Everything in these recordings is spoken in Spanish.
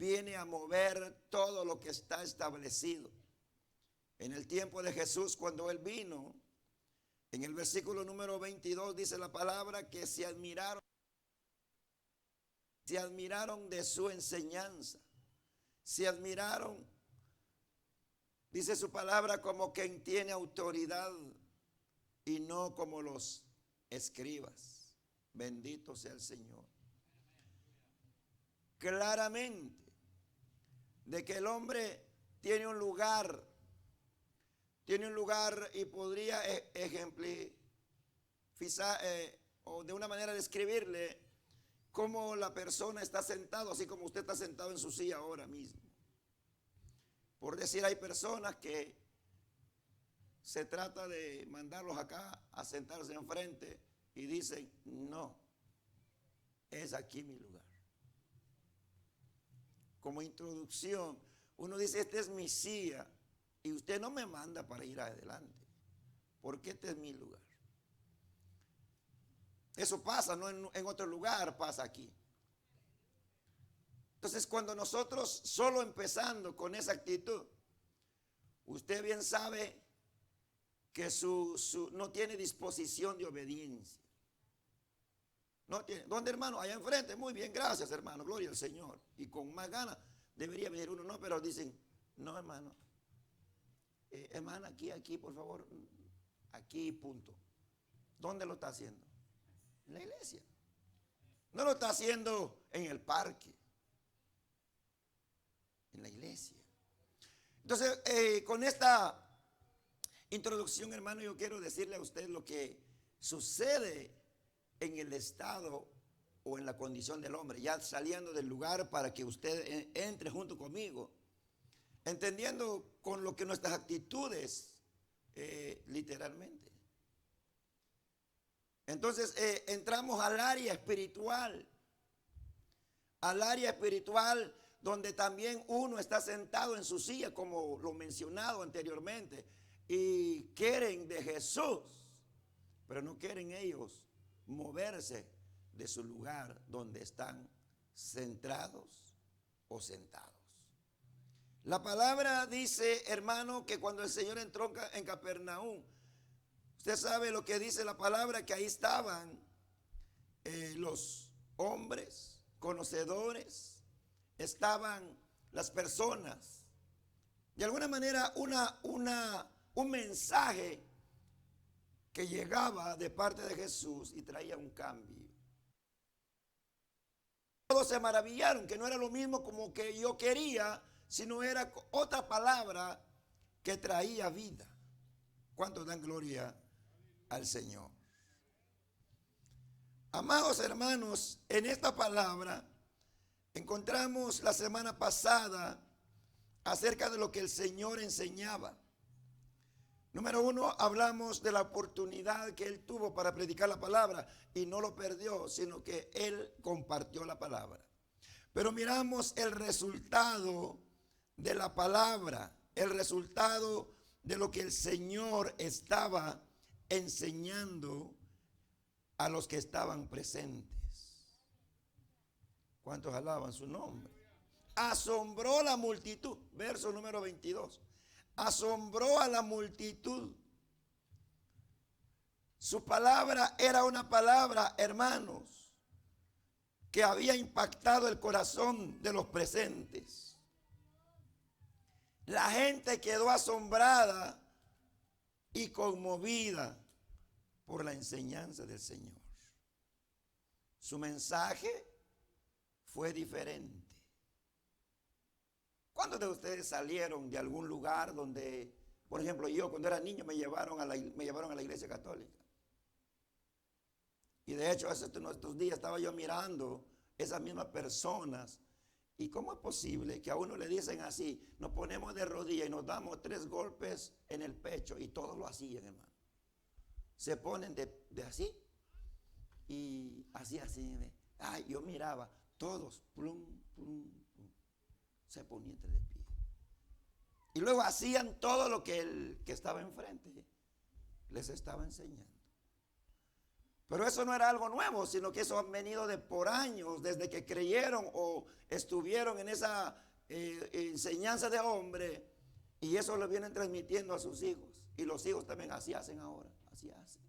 viene a mover todo lo que está establecido. En el tiempo de Jesús, cuando Él vino, en el versículo número 22 dice la palabra que se admiraron de su enseñanza, se admiraron, dice su palabra, como quien tiene autoridad y no como los escribas. Bendito sea el Señor. Claramente, de que el hombre tiene un lugar y podría ejemplificar o de una manera describirle cómo la persona está sentado, así como usted está sentado en su silla ahora mismo. Por decir, hay personas que se trata de mandarlos acá a sentarse enfrente y dicen, no, es aquí mi lugar. Como introducción, uno dice, esta es mi silla y usted no me manda para ir adelante, porque este es mi lugar. Eso pasa, no en otro lugar, pasa aquí. Entonces, cuando nosotros solo empezando con esa actitud, usted bien sabe que no tiene disposición de obediencia. No tiene. ¿Dónde, hermano? Allá enfrente. Muy bien, gracias, hermano. Gloria al Señor. Y con más ganas debería venir uno. No, pero dicen, no, hermano. Hermano, aquí, por favor. Aquí, punto. ¿Dónde lo está haciendo? En la iglesia. No lo está haciendo en el parque. En la iglesia. Entonces, con esta introducción, hermano, yo quiero decirle a usted lo que sucede en el estado o en la condición del hombre, ya saliendo del lugar para que usted entre junto conmigo, entendiendo con lo que nuestras actitudes, literalmente. Entonces, entramos al área espiritual donde también uno está sentado en su silla, como lo mencionado anteriormente, y quieren de Jesús, pero no quieren ellos moverse de su lugar donde están centrados o sentados. La palabra dice, hermano, que cuando el Señor entró en Capernaum, usted sabe lo que dice la palabra, que ahí estaban los hombres conocedores, estaban las personas. De alguna manera un mensaje que llegaba de parte de Jesús y traía un cambio. Todos se maravillaron, que no era lo mismo como que yo quería, sino era otra palabra que traía vida. ¿Cuántos dan gloria al Señor? Amados hermanos, en esta palabra encontramos la semana pasada acerca de lo que el Señor enseñaba. Número 1, hablamos de la oportunidad que Él tuvo para predicar la palabra y no lo perdió, sino que Él compartió la palabra. Pero miramos el resultado de la palabra, el resultado de lo que el Señor estaba enseñando a los que estaban presentes. ¿Cuántos alaban su nombre? Asombró la multitud, verso número 22. Asombró a la multitud. Su palabra era una palabra, hermanos, que había impactado el corazón de los presentes. La gente quedó asombrada y conmovida por la enseñanza del Señor. Su mensaje fue diferente. ¿Cuántos de ustedes salieron de algún lugar donde, por ejemplo, yo cuando era niño me llevaron a la iglesia católica? Y de hecho, hace estos días estaba yo mirando esas mismas personas. ¿Y cómo es posible que a uno le dicen así, nos ponemos de rodillas y nos damos 3 golpes en el pecho? Y todos lo hacían, hermano. Se ponen de así y así. Ay, yo miraba, todos, plum, plum, plum, se ponían de pie. Y luego hacían todo lo que el que estaba enfrente les estaba enseñando. Pero eso no era algo nuevo, sino que eso ha venido de por años, desde que creyeron o estuvieron en esa enseñanza de hombre, y eso lo vienen transmitiendo a sus hijos. Y los hijos también así hacen ahora, así hacen.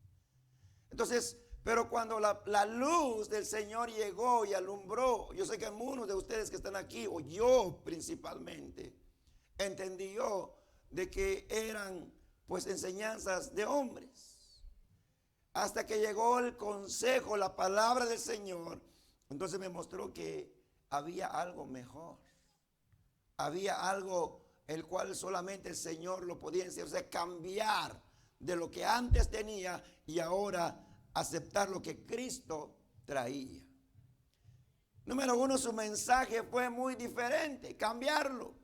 Entonces, pero cuando la luz del Señor llegó y alumbró, yo sé que algunos de ustedes que están aquí, o yo principalmente, entendí yo de que eran pues enseñanzas de hombres. Hasta que llegó el consejo, la palabra del Señor, entonces me mostró que había algo mejor. Había algo el cual solamente el Señor lo podía enseñar, o sea, cambiar de lo que antes tenía y ahora aceptar lo que Cristo traía. Número uno, su mensaje fue muy diferente, cambiarlo.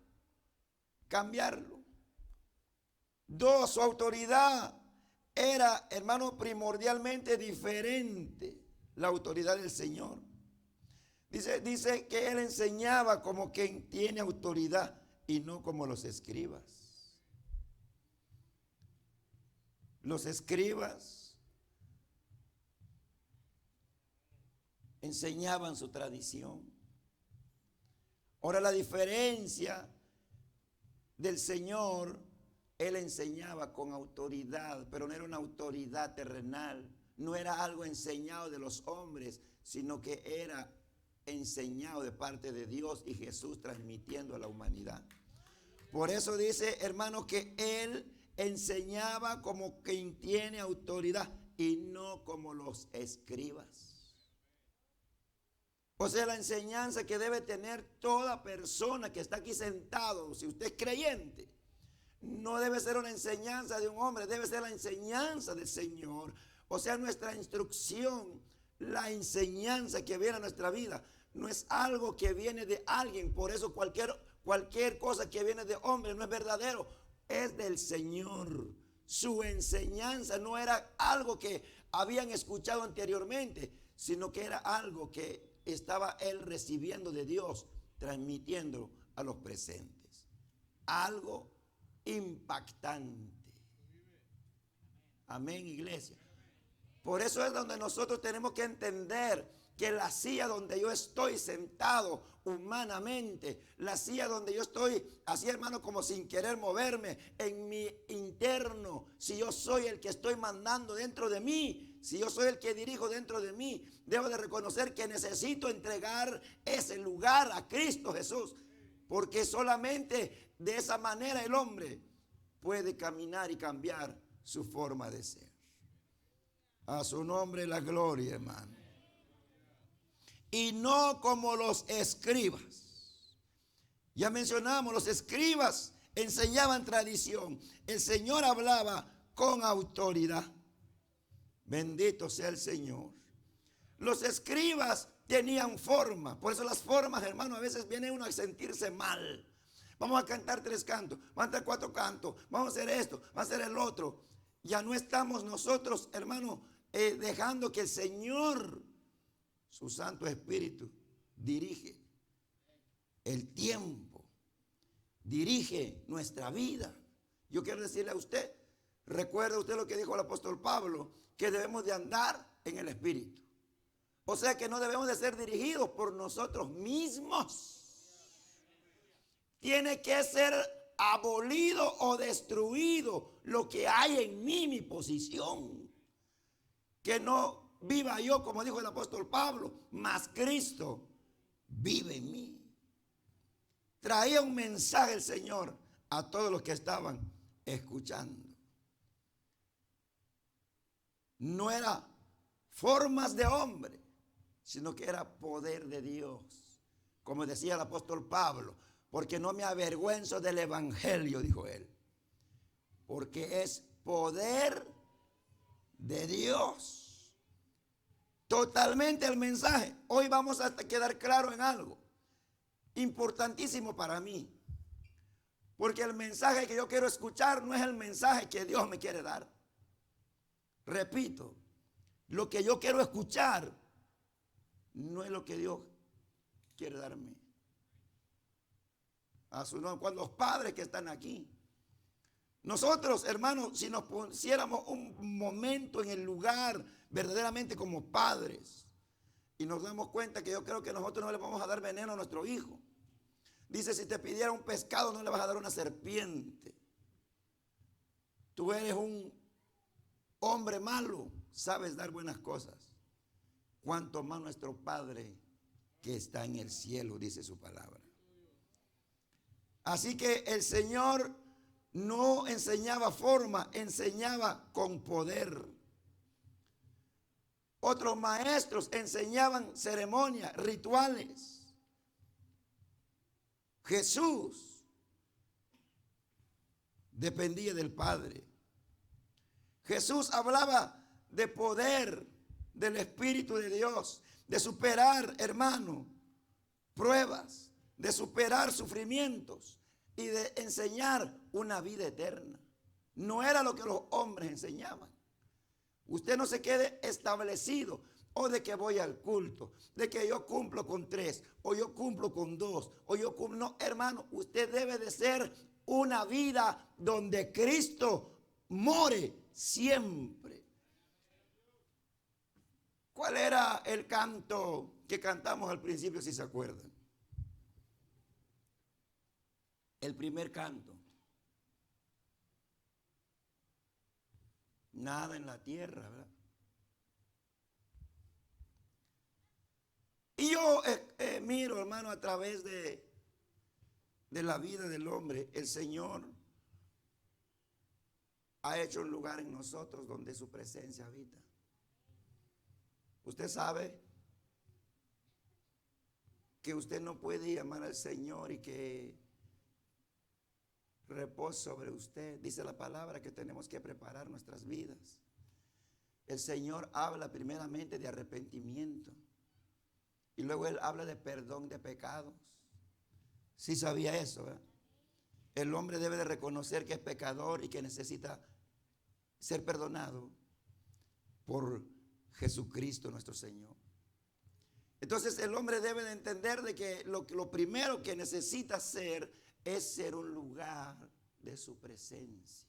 Dos, su autoridad era, hermano, primordialmente diferente, la autoridad del Señor. Dice que él enseñaba como quien tiene autoridad y no como los escribas. Los escribas enseñaban su tradición. Ahora la diferencia del Señor, él enseñaba con autoridad, pero no era una autoridad terrenal, no era algo enseñado de los hombres, sino que era enseñado de parte de Dios y Jesús transmitiendo a la humanidad. Por eso dice, hermano, que él enseñaba como quien tiene autoridad y no como los escribas. O sea, la enseñanza que debe tener toda persona que está aquí sentado, si usted es creyente, no debe ser una enseñanza de un hombre, debe ser la enseñanza del Señor. O sea, nuestra instrucción, la enseñanza que viene a nuestra vida, no es algo que viene de alguien. Por eso cualquier cosa que viene de hombre no es verdadero, es del Señor. Su enseñanza no era algo que habían escuchado anteriormente, sino que era algo que estaba él recibiendo de Dios, transmitiendo a los presentes. Algo impactante. Amén, iglesia. Por eso es donde nosotros tenemos que entender que la silla donde yo estoy sentado humanamente, la silla donde yo estoy así, hermano, como sin querer moverme en mi interno, si yo soy el que estoy mandando dentro de mí, si yo soy el que dirijo dentro de mí, debo de reconocer que necesito entregar ese lugar a Cristo Jesús, porque solamente de esa manera el hombre puede caminar y cambiar su forma de ser. A su nombre la gloria, hermano. Y no como los escribas. Ya mencionamos, los escribas enseñaban tradición. El Señor hablaba con autoridad. Bendito sea el Señor. Los escribas tenían forma. Por eso las formas, hermano, a veces viene uno a sentirse mal. Vamos a cantar 3 cantos, vamos a cantar 4 cantos, vamos a hacer esto, vamos a hacer el otro. Ya no estamos nosotros, hermano, dejando que el Señor, su Santo Espíritu, dirige el tiempo, dirige nuestra vida. Yo quiero decirle a usted, recuerda usted lo que dijo el apóstol Pablo, que debemos de andar en el Espíritu. O sea que no debemos de ser dirigidos por nosotros mismos. Tiene que ser abolido o destruido lo que hay en mí, mi posición. Que no viva yo, como dijo el apóstol Pablo, mas Cristo vive en mí. Traía un mensaje el Señor a todos los que estaban escuchando. No era formas de hombre, sino que era poder de Dios. Como decía el apóstol Pablo, porque no me avergüenzo del evangelio, dijo él, porque es poder de Dios. Totalmente el mensaje. Hoy vamos a quedar claro en algo importantísimo para mí, porque el mensaje que yo quiero escuchar no es el mensaje que Dios me quiere dar. Repito, lo que yo quiero escuchar no es lo que Dios quiere darme. A su nombre, cuando los padres que están aquí, Nosotros, hermanos, si nos pusiéramos un momento en el lugar verdaderamente como padres y nos damos cuenta que yo creo que nosotros no le vamos a dar veneno a nuestro hijo. Dice, si te pidiera un pescado no le vas a dar una serpiente. Tú eres un hombre malo, sabes dar buenas cosas. Cuanto más nuestro Padre que está en el cielo, dice su palabra. Así que el Señor no enseñaba forma, enseñaba con poder. Otros maestros enseñaban ceremonias, rituales. Jesús dependía del Padre. Jesús hablaba de poder del Espíritu de Dios, de superar, hermano, pruebas, de superar sufrimientos y de enseñar una vida eterna. No era lo que los hombres enseñaban. Usted no se quede establecido o de que voy al culto, de que yo cumplo con 3, o yo cumplo con 2, o yo cumplo. No, hermano, usted debe de ser una vida donde Cristo more siempre. ¿Cuál era el canto que cantamos al principio, si se acuerdan? El primer canto. Nada en la tierra, ¿verdad? Y yo miro, hermano, a través de la vida del hombre, el Señor ha hecho un lugar en nosotros donde su presencia habita. Usted sabe que usted no puede llamar al Señor y que repose sobre usted. Dice la palabra que tenemos que preparar nuestras vidas. El Señor habla primeramente de arrepentimiento y luego Él habla de perdón de pecados. Sí sabía eso, ¿verdad? El hombre debe de reconocer que es pecador y que necesita ser perdonado por Jesucristo nuestro Señor. Entonces el hombre debe de entender de que lo primero que necesita ser es ser un lugar de su presencia.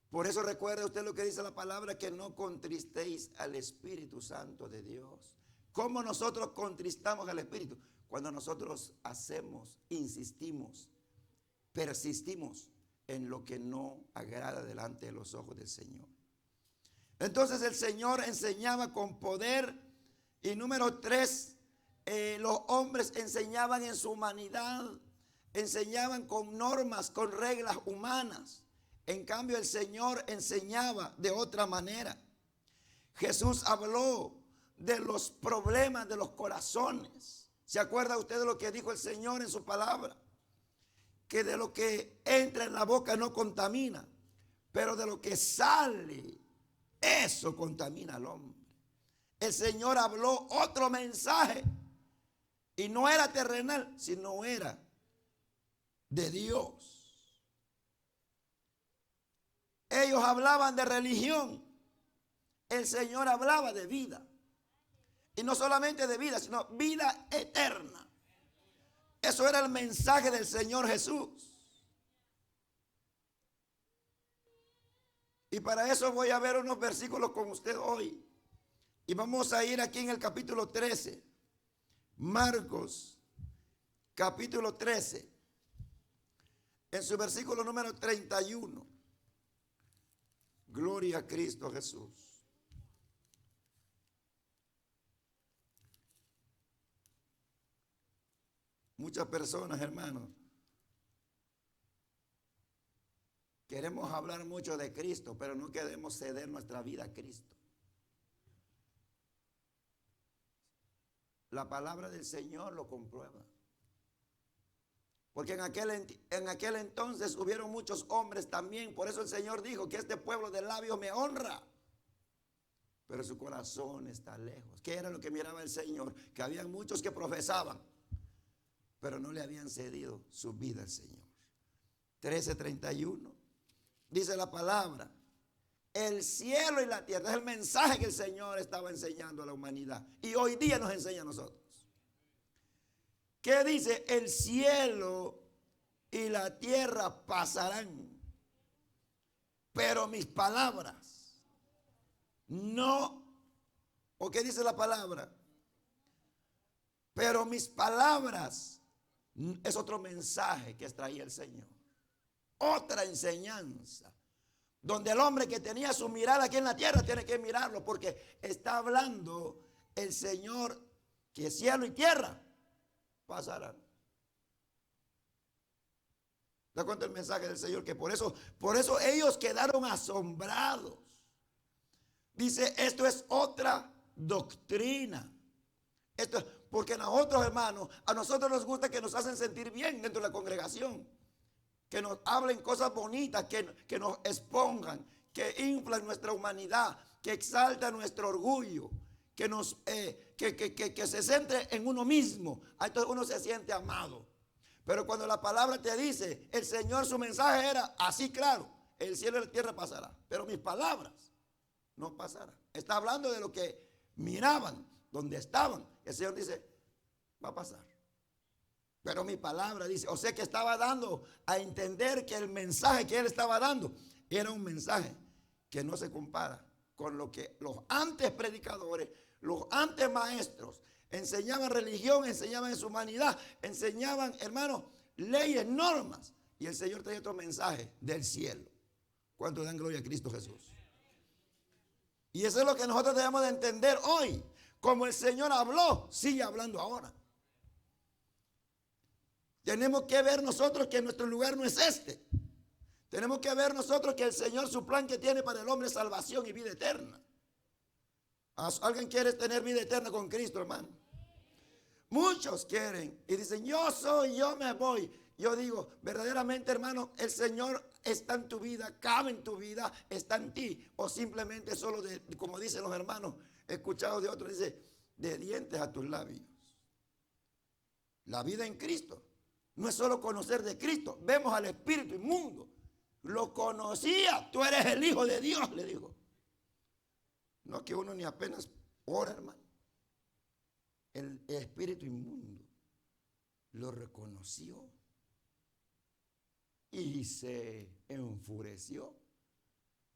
Por eso recuerde usted lo que dice la palabra, que no contristéis al Espíritu Santo de Dios. ¿Cómo nosotros contristamos al Espíritu? Cuando nosotros hacemos, insistimos, persistimos en lo que no agrada delante de los ojos del Señor. Entonces el Señor enseñaba con poder. Y número 3, los hombres enseñaban en su humanidad, enseñaban con normas, con reglas humanas. En cambio el Señor enseñaba de otra manera. Jesús habló de los problemas de los corazones. ¿Se acuerda usted de lo que dijo el Señor en su palabra? Que de lo que entra en la boca no contamina, pero de lo que sale, eso contamina al hombre. El Señor habló otro mensaje y no era terrenal, sino era de Dios. Ellos hablaban de religión, el Señor hablaba de vida. Y no solamente de vida, sino vida eterna. Eso era el mensaje del Señor Jesús. Y para eso voy a ver unos versículos con usted hoy. Y vamos a ir aquí en el capítulo 13. Marcos, capítulo 13. En su versículo número 31. Gloria a Cristo Jesús. Muchas personas, hermanos, queremos hablar mucho de Cristo, pero no queremos ceder nuestra vida a Cristo. La palabra del Señor lo comprueba. Porque en aquel entonces hubieron muchos hombres también. Por eso el Señor dijo que este pueblo de labios me honra, pero su corazón está lejos. ¿Qué era lo que miraba el Señor? Que había muchos que profesaban, pero no le habían cedido su vida al Señor. 13:31. Dice la palabra: el cielo y la tierra. Es el mensaje que el Señor estaba enseñando a la humanidad. Y hoy día nos enseña a nosotros. ¿Qué dice? El cielo y la tierra pasarán, pero mis palabras no, ¿o qué dice la palabra? Pero mis palabras es otro mensaje que extraía el Señor. Otra enseñanza. Donde el hombre que tenía su mirada aquí en la tierra tiene que mirarlo, porque está hablando el Señor que cielo y tierra pasarán. ¿Da cuenta el mensaje del Señor? Que por eso ellos quedaron asombrados. Dice, esto es otra doctrina. Esto es, porque nosotros, hermanos, a nosotros nos gusta que nos hacen sentir bien dentro de la congregación. Que nos hablen cosas bonitas, que nos expongan, que inflan nuestra humanidad, que exaltan nuestro orgullo, que se centre en uno mismo. Entonces uno se siente amado. Pero cuando la palabra te dice, el Señor, su mensaje era así claro, el cielo y la tierra pasará, pero mis palabras no pasarán. Está hablando de lo que miraban, donde estaban. El Señor dice, va a pasar. Pero mi palabra dice, o sea que estaba dando a entender que el mensaje que él estaba dando era un mensaje que no se compara con lo que los antes predicadores, los antes maestros enseñaban religión, enseñaban en su humanidad, enseñaban, hermanos, leyes, normas. Y el Señor trae otro mensaje del cielo. ¿Cuánto dan gloria a Cristo Jesús? Y eso es lo que nosotros debemos de entender hoy. Como el Señor habló, sigue hablando ahora. Tenemos que ver nosotros que nuestro lugar no es este. Tenemos que ver nosotros que el Señor, su plan que tiene para el hombre es salvación y vida eterna. ¿Alguien quiere tener vida eterna con Cristo, hermano? Muchos quieren y dicen, yo me voy. Yo digo, verdaderamente, hermano, el Señor está en tu vida, cabe en tu vida, está en ti. O simplemente solo de, como dicen los hermanos, he escuchado de otros, dice, de dientes a tus labios. La vida en Cristo no es solo conocer de Cristo. Vemos al espíritu inmundo. Lo conocía, tú eres el Hijo de Dios, le dijo. No que uno ni apenas ora, hermano. El espíritu inmundo lo reconoció y se enfureció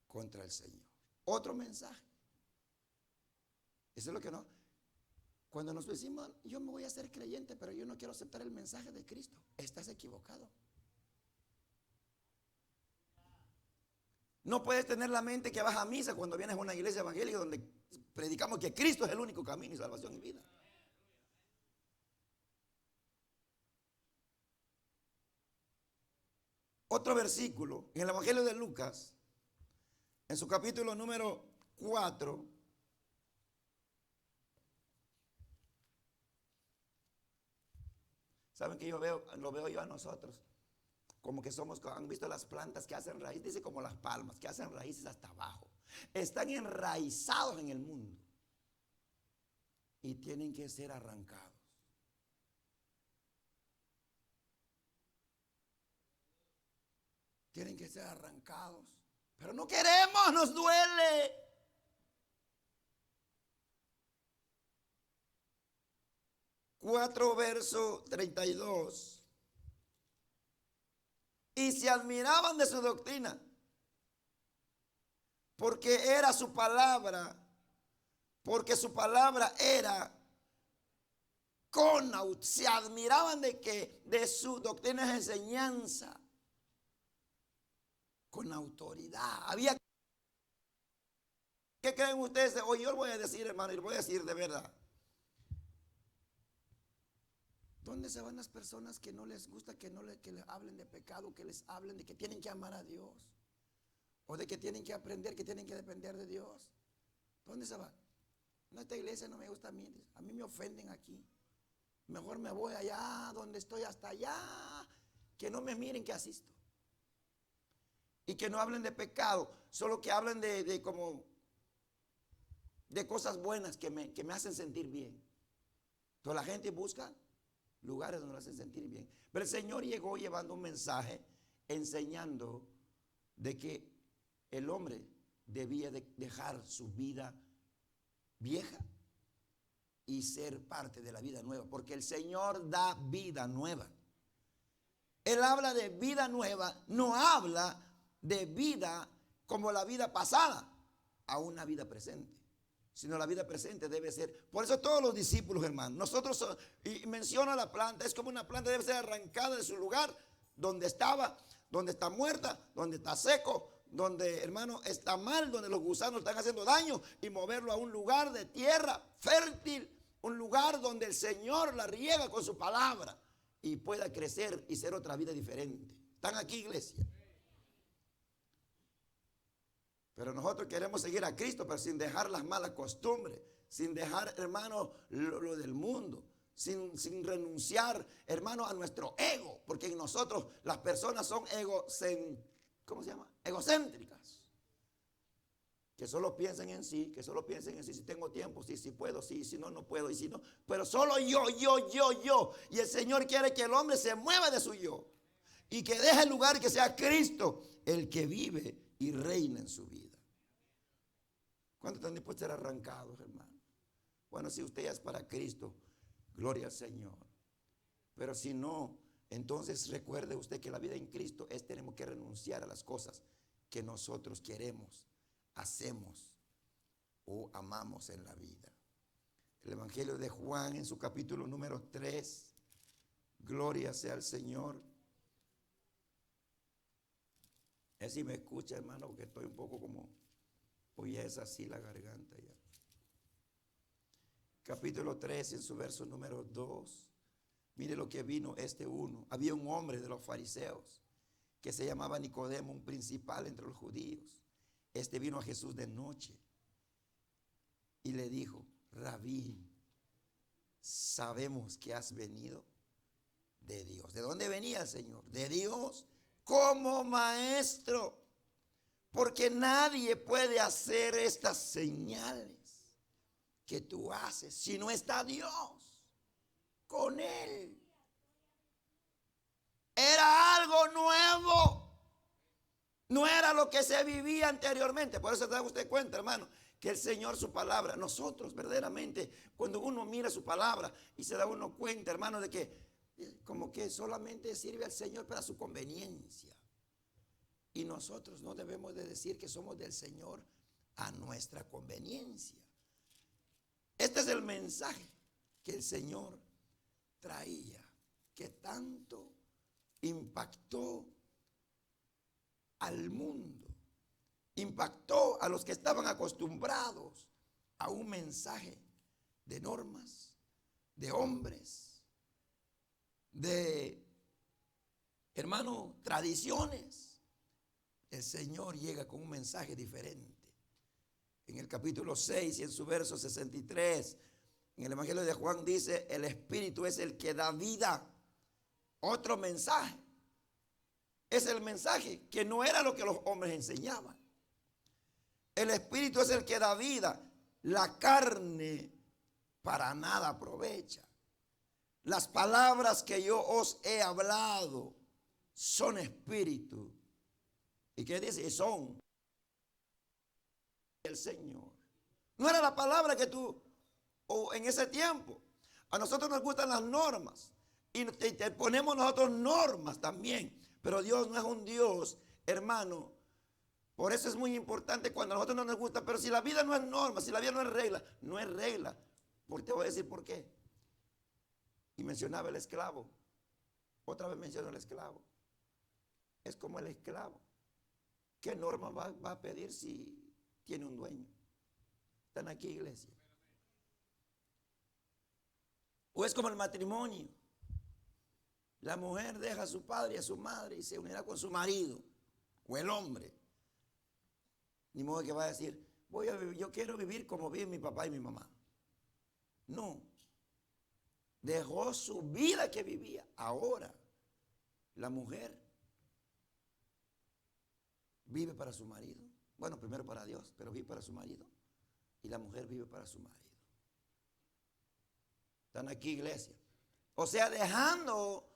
contra el Señor. Otro mensaje. Eso es lo que no. Cuando nos decimos, yo me voy a ser creyente, pero yo no quiero aceptar el mensaje de Cristo, estás equivocado. No puedes tener la mente que vas a misa cuando vienes a una iglesia evangélica donde predicamos que Cristo es el único camino y salvación y vida. Otro versículo en el Evangelio de Lucas, en su capítulo número 4. ¿Saben que lo veo yo a nosotros? Como que somos, han visto las plantas que hacen raíz, dice como las palmas, que hacen raíces hasta abajo. Están enraizados en el mundo y tienen que ser arrancados. Tienen que ser arrancados. Pero no queremos, nos duele. Verso 32. Y se admiraban de su doctrina, porque era su palabra, porque su palabra era se admiraban de su doctrina de enseñanza, con autoridad. ¿Qué creen ustedes? Hoy yo lo voy a decir, hermano, y lo voy a decir de verdad. ¿Dónde se van las personas que no les gusta que les hablen de pecado, que les hablen de que tienen que amar a Dios? O de que tienen que aprender, que tienen que depender de Dios. ¿Dónde se van? No, esta iglesia no me gusta a mí me ofenden aquí. Mejor me voy allá donde estoy, hasta allá, que no me miren que asisto. Y que no hablen de pecado, solo que hablen de cosas buenas que me hacen sentir bien. Entonces la gente busca lugares donde lo hacen sentir bien. Pero el Señor llegó llevando un mensaje enseñando de que el hombre debía de dejar su vida vieja y ser parte de la vida nueva, porque el Señor da vida nueva. Él habla de vida nueva, no habla de vida como la vida pasada a una vida presente, sino la vida presente debe ser. Por eso todos los discípulos, hermanos, nosotros, y menciona la planta, es como una planta, debe ser arrancada de su lugar donde estaba, donde está muerta, donde está seco, donde, hermano, está mal, donde los gusanos están haciendo daño, y moverlo a un lugar de tierra fértil, un lugar donde el Señor la riega con su palabra y pueda crecer y ser otra vida diferente. ¿Están aquí, iglesia? Pero nosotros queremos seguir a Cristo, pero sin dejar las malas costumbres, sin dejar, hermano, lo del mundo, sin renunciar, hermano, a nuestro ego, porque en nosotros las personas son ¿cómo se llama? Egocéntricas, que solo piensen en sí, si tengo tiempo, si puedo, si no, no puedo, y si no, pero solo yo, y el Señor quiere que el hombre se mueva de su yo, y que deje el lugar, que sea Cristo el que vive y reina en su vida. ¿Cuántos están dispuestos a ser arrancados, hermano? Bueno, si usted ya es para Cristo, gloria al Señor. Pero si no, entonces recuerde usted que la vida en Cristo es, tenemos que renunciar a las cosas que nosotros queremos, hacemos o amamos en la vida. El Evangelio de Juan en su capítulo número 3, gloria sea al Señor. Es si me escucha, hermano, porque estoy un poco como, pues ya es así la garganta ya. Capítulo 3 en su verso número 2. Mire lo que vino este uno. Había un hombre de los fariseos que se llamaba Nicodemo, un principal entre los judíos. Este vino a Jesús de noche y le dijo: Rabí, sabemos que has venido de Dios. ¿De dónde venía el Señor? De Dios, como maestro, porque nadie puede hacer estas señales que tú haces si no está Dios con él. Era algo nuevo, no era lo que se vivía anteriormente. Por eso se da usted cuenta, hermano, que el Señor, su palabra, nosotros verdaderamente, cuando uno mira su palabra y se da uno cuenta, hermano, de que como que solamente sirve al Señor para su conveniencia. Y nosotros no debemos de decir que somos del Señor a nuestra conveniencia. Este es el mensaje que el Señor traía, que tanto impactó al mundo, impactó a los que estaban acostumbrados a un mensaje de normas, de hombres, de, hermano, tradiciones. El Señor llega con un mensaje diferente. En el capítulo 6 y en su verso 63, en el Evangelio de Juan dice: el Espíritu es el que da vida. Otro mensaje. Es el mensaje que no era lo que los hombres enseñaban. El Espíritu es el que da vida. La carne para nada aprovecha. Las palabras que yo os he hablado son espíritu. ¿Y qué dice? Son el Señor. No era la palabra que tú, o en ese tiempo, a nosotros nos gustan las normas y te ponemos nosotros normas también, pero Dios no es un Dios, hermano. Por eso es muy importante cuando a nosotros no nos gusta, pero si la vida no es norma, si la vida no es regla, no es regla. Porque te voy a decir por qué. Y mencionaba el esclavo. Otra vez menciono el esclavo. Es como el esclavo. ¿Qué norma va a pedir si tiene un dueño? ¿Están aquí, iglesia? O es como el matrimonio. La mujer deja a su padre y a su madre y se unirá con su marido. O el hombre. Ni modo que va a decir: yo quiero vivir como viven mi papá y mi mamá. No. Dejó su vida que vivía. Ahora, la mujer vive para su marido. Bueno, primero para Dios, pero vive para su marido. Y la mujer vive para su marido. ¿Están aquí, iglesia? O sea, dejando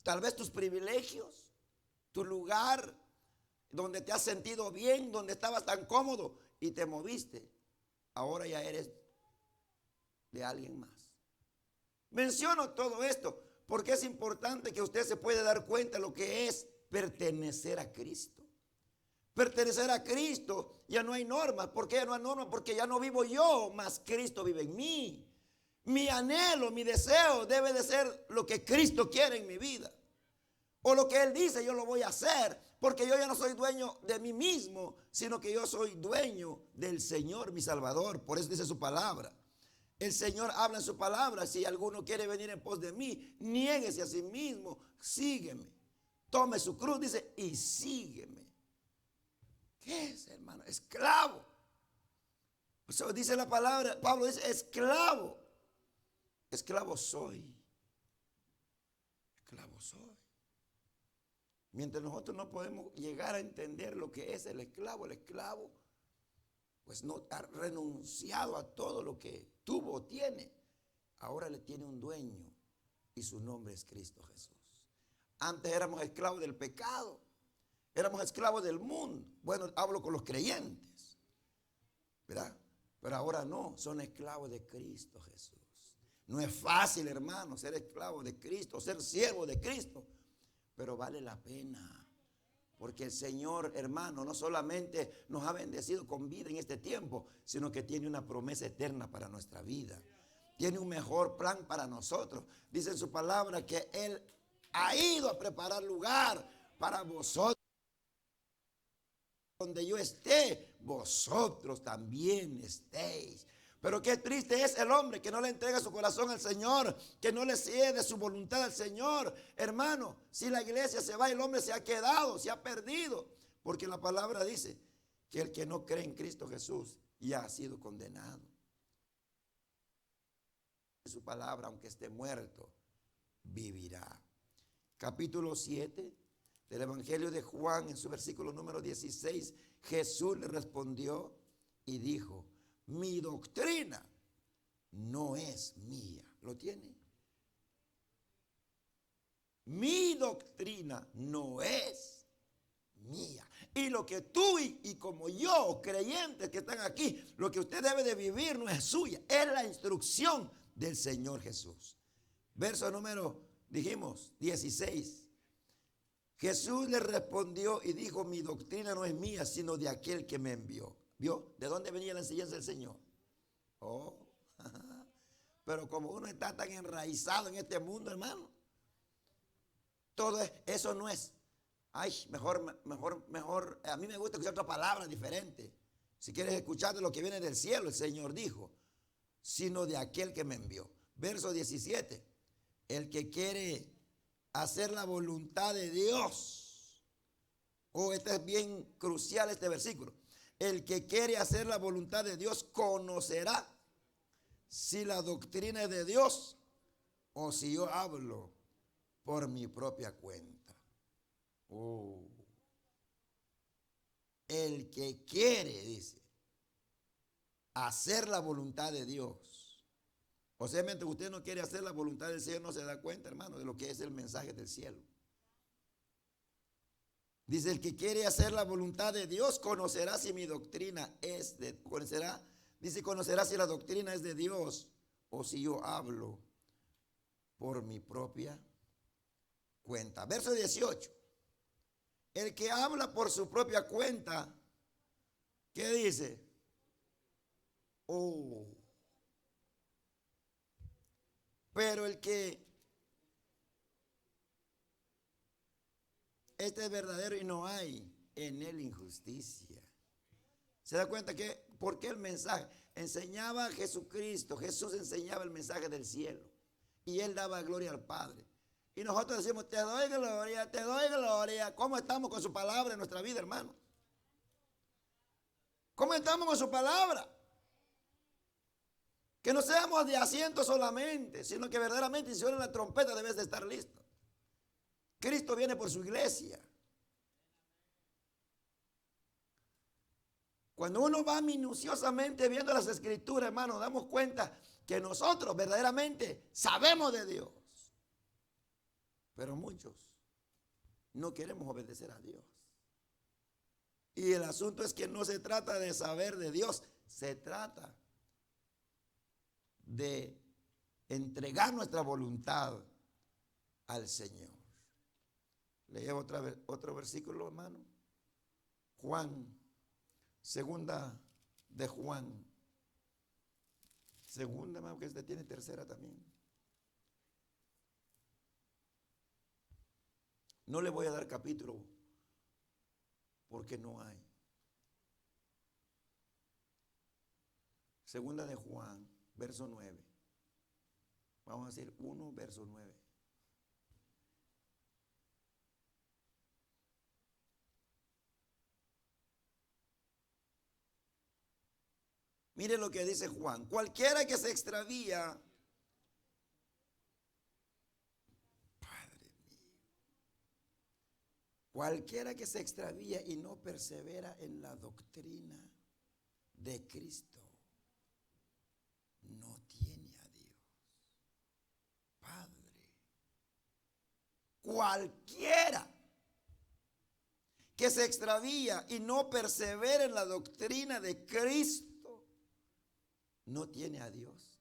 tal vez tus privilegios, tu lugar donde te has sentido bien, donde estabas tan cómodo y te moviste. Ahora ya eres de alguien más. Menciono todo esto porque es importante que usted se pueda dar cuenta de lo que es pertenecer a Cristo. pertenecer a Cristo, ya no hay normas. ¿Por qué ya no hay normas? Porque ya no vivo yo, mas Cristo vive en mí. Mi anhelo, mi deseo debe de ser lo que Cristo quiere en mi vida. O lo que Él dice, yo lo voy a hacer. Porque yo ya no soy dueño de mí mismo, sino que yo soy dueño del Señor, mi Salvador. Por eso dice su palabra. El Señor habla en su palabra. Si alguno quiere venir en pos de mí, niéguese a sí mismo, sígueme. Tome su cruz, dice, y sígueme. ¿Qué es, hermano? Esclavo. Eso dice la palabra, Pablo dice, esclavo. Esclavo soy. Esclavo soy. Mientras nosotros no podemos llegar a entender lo que es el esclavo pues no ha renunciado a todo lo que tuvo o tiene. Ahora le tiene un dueño y su nombre es Cristo Jesús. Antes éramos esclavos del pecado, éramos esclavos del mundo. Bueno, hablo con los creyentes, ¿verdad? Pero ahora no, son esclavos de Cristo Jesús. No es fácil, hermano, ser esclavo de Cristo, ser siervo de Cristo, pero vale la pena. Porque el Señor, hermano, no solamente nos ha bendecido con vida en este tiempo, sino que tiene una promesa eterna para nuestra vida. Tiene un mejor plan para nosotros. Dice en su palabra que Él ha ido a preparar lugar para vosotros. Donde yo esté, vosotros también estéis. Pero qué triste es el hombre que no le entrega su corazón al Señor, que no le cede su voluntad al Señor. Hermano, si la iglesia se va, el hombre se ha quedado, se ha perdido. Porque la palabra dice que el que no cree en Cristo Jesús ya ha sido condenado. Su palabra, aunque esté muerto, vivirá. Capítulo 7 del Evangelio de Juan, en su versículo número 16, Jesús le respondió y dijo: mi doctrina no es mía. ¿Lo tiene? Mi doctrina no es mía. Y lo que tú y como yo, creyentes que están aquí, lo que usted debe de vivir no es suya, es la instrucción del Señor Jesús. Verso número, dijimos, 16. Jesús le respondió y dijo: mi doctrina no es mía, sino de aquel que me envió. ¿Vio? ¿De dónde venía la enseñanza del Señor? Oh, pero como uno está tan enraizado en este mundo, hermano, todo eso no es. Ay, mejor, a mí me gusta escuchar otra palabra diferente. Si quieres escuchar de lo que viene del cielo, el Señor dijo, sino de aquel que me envió. Verso 17, el que quiere hacer la voluntad de Dios. Oh, este es bien crucial este versículo. El que quiere hacer la voluntad de Dios conocerá si la doctrina es de Dios o si yo hablo por mi propia cuenta. Oh. El que quiere, dice, hacer la voluntad de Dios. O sea, mientras usted no quiere hacer la voluntad del Señor, no se da cuenta, hermano, de lo que es el mensaje del cielo. Dice, el que quiere hacer la voluntad de Dios conocerá si mi doctrina es de, conocerá si la doctrina es de Dios o si yo hablo por mi propia cuenta. Verso 18. El que habla por su propia cuenta, ¿qué dice? Oh. Pero el que este es verdadero y no hay en él injusticia. ¿Se da cuenta que por qué el mensaje? Enseñaba a Jesucristo, Jesús enseñaba el mensaje del cielo y él daba gloria al Padre. Y nosotros decimos, te doy gloria, te doy gloria. ¿Cómo estamos con su palabra en nuestra vida, hermano? ¿Cómo estamos con su palabra? Que no seamos de asiento solamente, sino que verdaderamente si suena la trompeta debes de estar listo. Cristo viene por su iglesia. Cuando uno va minuciosamente viendo las escrituras, hermano, damos cuenta que nosotros verdaderamente sabemos de Dios. Pero muchos no queremos obedecer a Dios. Y el asunto es que no se trata de saber de Dios, se trata de entregar nuestra voluntad al Señor. Leo otro versículo, hermano. Juan, segunda de Juan. Segunda, hermano, que usted tiene tercera también. No le voy a dar capítulo porque no hay. Segunda de Juan, verso 9. Vamos a decir 1, verso 9. Mire lo que dice Juan. Cualquiera que se extravía, Padre mío, cualquiera que se extravía y no persevera en la doctrina de Cristo, no tiene a Dios. Padre, cualquiera que se extravía y no persevera en la doctrina de Cristo, no tiene a Dios.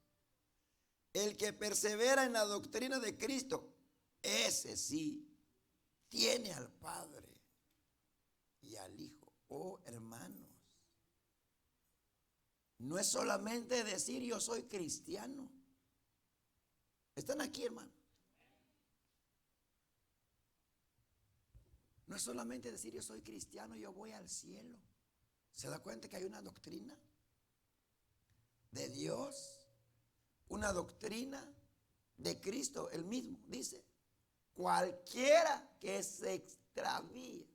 El que persevera en la doctrina de Cristo, ese sí tiene al Padre y al Hijo. Oh, hermanos, no es solamente decir yo soy cristiano. ¿Están aquí, hermano? No es solamente decir yo soy cristiano, yo voy al cielo. ¿Se da cuenta que hay una doctrina de Dios? Una doctrina de Cristo, el mismo dice, cualquiera que se extravíe.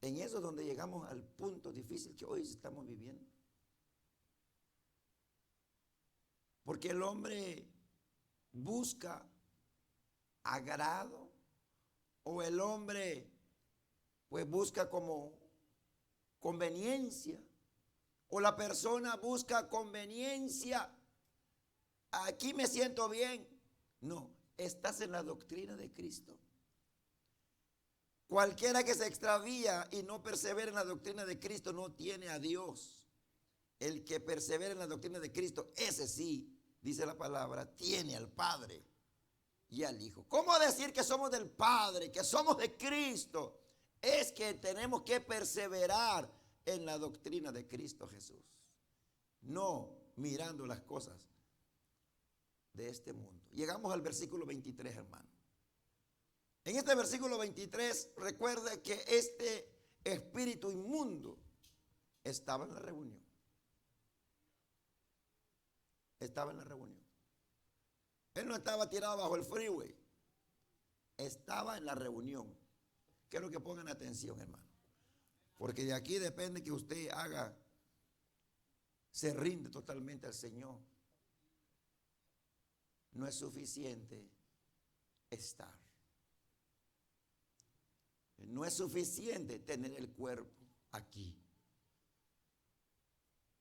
En eso es donde llegamos al punto difícil que hoy estamos viviendo. Porque el hombre busca agrado, o el hombre pues busca como conveniencia, o la persona busca conveniencia. Aquí me siento bien. No, estás en la doctrina de Cristo. Cualquiera que se extravía y no persevera en la doctrina de Cristo no tiene a Dios. El que persevera en la doctrina de Cristo, ese sí, dice la palabra, tiene al Padre y al Hijo. ¿Cómo decir que somos del Padre, que somos de Cristo? Es que tenemos que perseverar en la doctrina de Cristo Jesús, no mirando las cosas de este mundo. Llegamos al versículo 23, hermano. En este versículo 23, recuerde que este espíritu inmundo estaba en la reunión. Estaba en la reunión. Él no estaba tirado bajo el freeway. Estaba en la reunión. Quiero que pongan atención, hermano. Porque de aquí depende que usted se rinde totalmente al Señor. No es suficiente estar. No es suficiente tener el cuerpo aquí.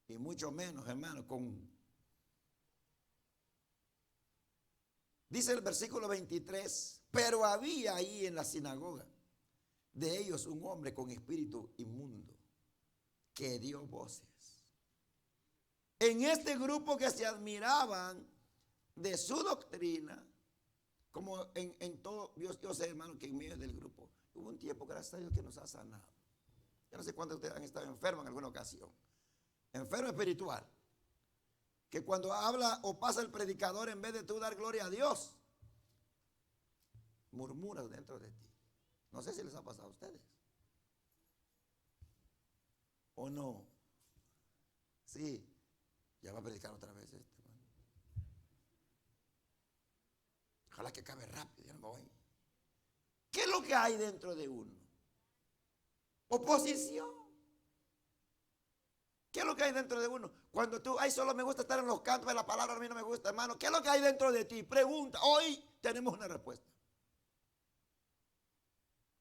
Y mucho menos, hermano, dice el versículo 23, pero había ahí en la sinagoga de ellos un hombre con espíritu inmundo que dio voces. En este grupo que se admiraban de su doctrina, como en todo, yo sé, hermano, que en medio del grupo hubo un tiempo, gracias a Dios, que nos ha sanado. Yo no sé cuántos de ustedes han estado enfermos en alguna ocasión. Enfermo espiritual. Que cuando habla o pasa el predicador, en vez de tú dar gloria a Dios, murmuras dentro de ti. No sé si les ha pasado a ustedes. ¿O no? Sí. Ya va a predicar otra vez este, hermano. Ojalá que acabe rápido, ya no me voy. ¿Qué es lo que hay dentro de uno? Oposición. ¿Qué es lo que hay dentro de uno? Cuando tú, ay, solo me gusta estar en los cantos de la palabra, a mí no me gusta, hermano. ¿Qué es lo que hay dentro de ti? Pregunta. Hoy tenemos una respuesta.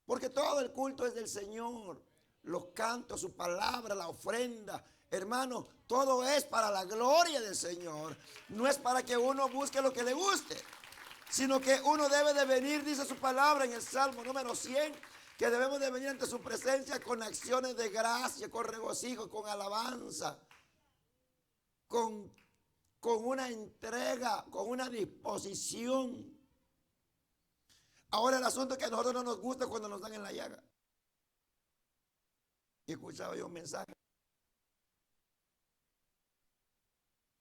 Porque todo el culto es del Señor. Los cantos, su palabra, la ofrenda. Hermano, todo es para la gloria del Señor. No es para que uno busque lo que le guste, sino que uno debe de venir, dice su palabra en el Salmo número 100, que debemos de venir ante su presencia con acciones de gracia, con regocijo, con alabanza, con una entrega, con una disposición. Ahora el asunto es que a nosotros no nos gusta cuando nos dan en la llaga. Y escuchaba yo un mensaje.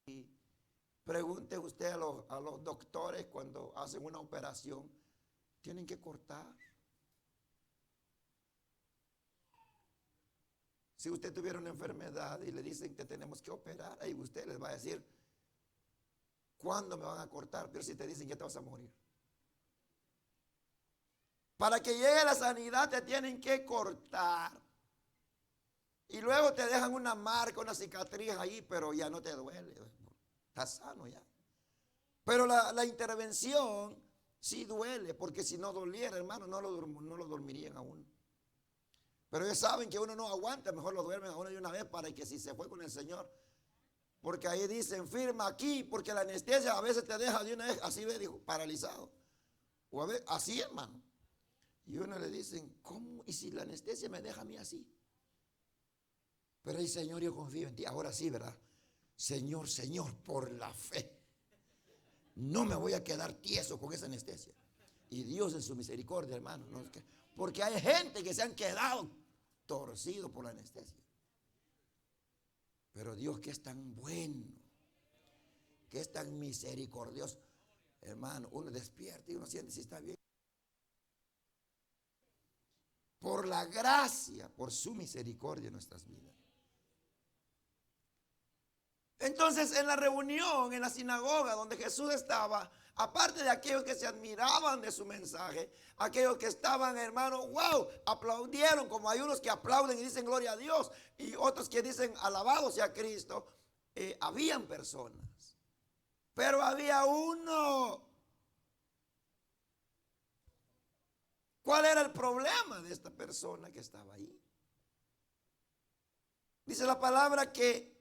Y pregunte usted a los doctores cuando hacen una operación, tienen que cortar. Si usted tuviera una enfermedad y le dicen que tenemos que operar, ahí usted les va a decir, ¿cuándo me van a cortar? Pero si te dicen que te vas a morir. Para que llegue la sanidad te tienen que cortar. Y luego te dejan una marca, una cicatriz ahí, pero ya no te duele. Estás sano ya. Pero la intervención sí duele, porque si no doliera, hermano, no lo dormirían a uno. Pero ellos saben que uno no aguanta, mejor lo duermen a uno de una vez para que si se fue con el Señor. Porque ahí dicen, firma aquí, porque la anestesia a veces te deja de una vez, así ve, dijo, paralizado. O a veces, así, hermano. Y uno le dicen, ¿cómo? ¿Y si la anestesia me deja a mí así? Pero ahí, Señor, yo confío en ti. Ahora sí, ¿verdad? Señor, Señor, por la fe. No me voy a quedar tieso con esa anestesia. Y Dios en su misericordia, hermano. ¿No? Porque hay gente que se han quedado torcidos por la anestesia. Pero Dios, que es tan bueno, que es tan misericordioso, hermano, uno despierta y uno siente si está bien. Por la gracia, por su misericordia en nuestras vidas. Entonces, en la reunión, en la sinagoga donde Jesús estaba, aparte de aquellos que se admiraban de su mensaje, aquellos que estaban, hermano, wow, aplaudieron, como hay unos que aplauden y dicen gloria a Dios, y otros que dicen alabado sea Cristo, habían personas, pero había uno. ¿Cuál era el problema de esta persona que estaba ahí? Dice la palabra que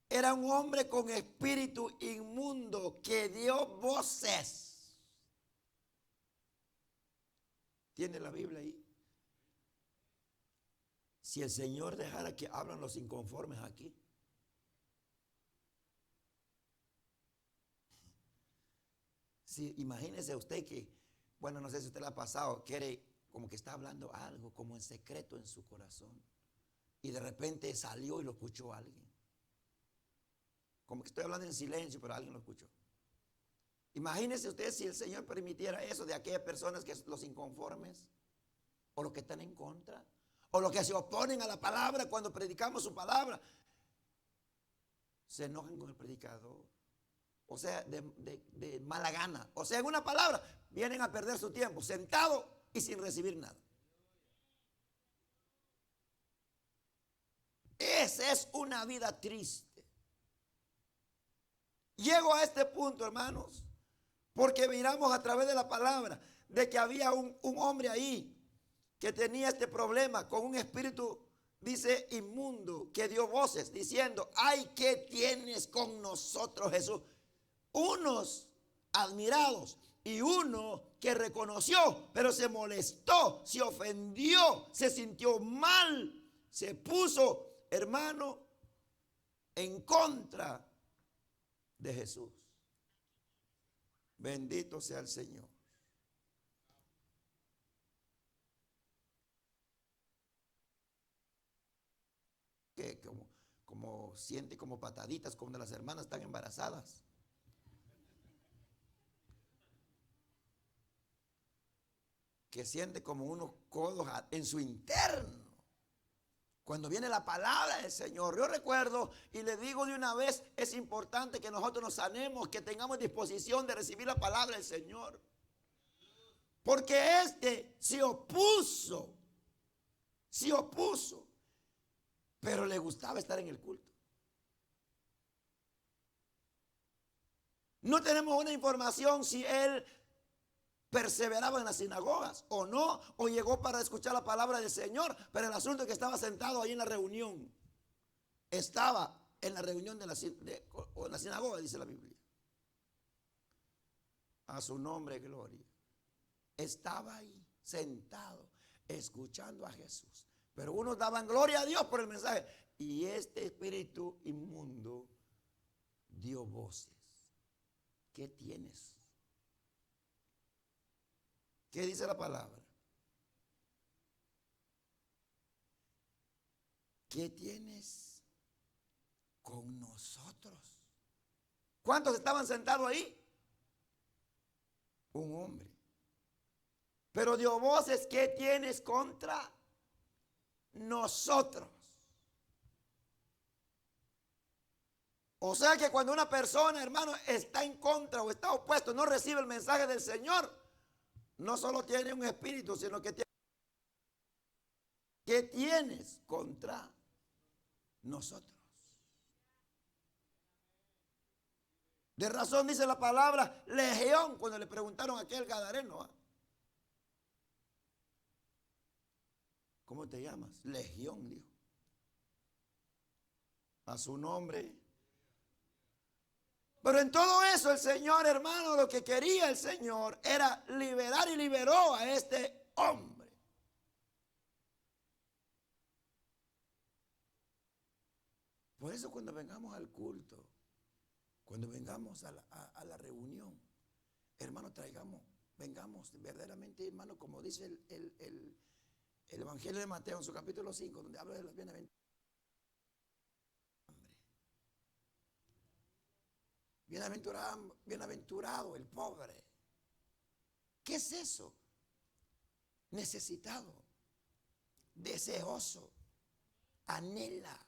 era un hombre con espíritu inmundo que dio voces. ¿Tiene la Biblia ahí? Si el Señor dejara que hablan los inconformes aquí. Si, imagínese usted que, bueno, no sé si usted le ha pasado, quiere como que está hablando algo, como en secreto en su corazón. Y de repente salió y lo escuchó alguien. Como que estoy hablando en silencio, pero alguien lo escuchó. Imagínese usted si el Señor permitiera eso de aquellas personas que los inconformes, o los que están en contra, o los que se oponen a la palabra cuando predicamos su palabra, se enojan con el predicador. O sea, de mala gana. O sea, en una palabra, vienen a perder su tiempo, sentado y sin recibir nada. Esa es una vida triste. Llego a este punto, hermanos, porque miramos a través de la palabra de que había un hombre ahí que tenía este problema con un espíritu, dice, inmundo, que dio voces diciendo, ay, ¿qué tienes con nosotros, Jesús? Unos admirados y uno que reconoció, pero se molestó, se ofendió, se sintió mal, se puso, hermano, en contra de Jesús. Bendito sea el Señor. Que como siente como pataditas cuando las hermanas están embarazadas. Que siente como unos codos en su interno. Cuando viene la palabra del Señor, yo recuerdo y le digo de una vez, es importante que nosotros nos sanemos, que tengamos disposición de recibir la palabra del Señor. Porque este se opuso, pero le gustaba estar en el culto. No tenemos una información si él perseveraba en las sinagogas o no, o llegó para escuchar la palabra del Señor, pero el asunto es que estaba sentado ahí en la reunión. Estaba en la reunión de la sinagoga, dice la Biblia. A su nombre, gloria. Estaba ahí, sentado, escuchando a Jesús. Pero unos daban gloria a Dios por el mensaje. Y este espíritu inmundo dio voces. ¿Qué tienes? ¿Qué dice la palabra? ¿Qué tienes con nosotros? ¿Cuántos estaban sentados ahí? Un hombre. Pero dio voces, ¿qué tienes contra nosotros? O sea que cuando una persona, hermano, está en contra o está opuesto, no recibe el mensaje del Señor, no solo tiene un espíritu, sino que tiene, ¿qué tienes contra nosotros? De razón dice la palabra legión cuando le preguntaron a aquel gadareno, ¿ah? ¿Cómo te llamas? Legión, dijo. A su nombre. Pero en todo eso el Señor, hermano, lo que quería el Señor era liberar y liberó a este hombre. Por eso cuando vengamos al culto, cuando vengamos a la reunión, hermano, vengamos verdaderamente, hermano, como dice el Evangelio de Mateo en su capítulo 5, donde habla de las bienaventuranzas. Bienaventurado el pobre. ¿Qué es eso? Necesitado, deseoso, anhela.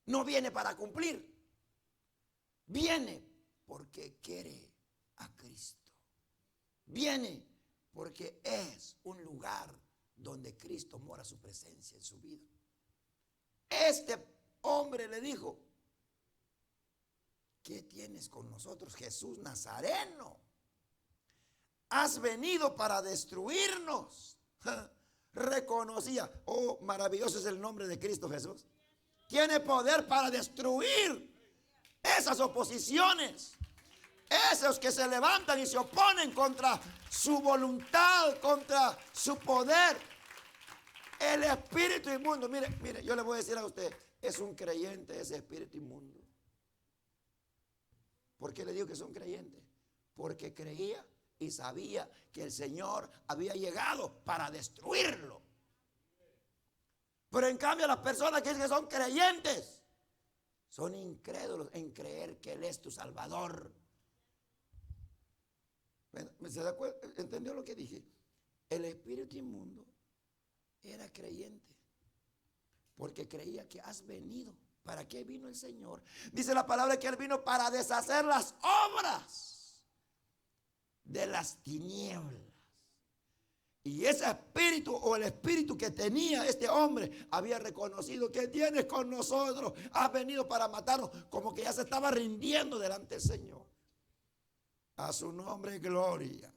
No viene para cumplir, viene porque quiere a Cristo. Viene porque es un lugar donde Cristo mora su presencia en su vida. Este hombre le dijo, ¿qué tienes con nosotros, Jesús Nazareno? Has venido para destruirnos. Reconocía, oh, maravilloso es el nombre de Cristo Jesús. Tiene poder para destruir esas oposiciones, esos que se levantan y se oponen contra su voluntad, contra su poder. El espíritu inmundo, mire, yo le voy a decir a usted, es un creyente ese espíritu inmundo. ¿Por qué le digo que son creyentes? Porque creía y sabía que el Señor había llegado para destruirlo. Pero en cambio las personas que dicen que son creyentes son incrédulos en creer que Él es tu Salvador. ¿Se da cuenta? ¿Entendió lo que dije? El espíritu inmundo era creyente porque creía que has venido. ¿Para qué vino el Señor? Dice la palabra que Él vino para deshacer las obras de las tinieblas. Y ese espíritu o el espíritu que tenía este hombre había reconocido que tienes con nosotros, has venido para matarnos, como que ya se estaba rindiendo delante del Señor. A su nombre, gloria.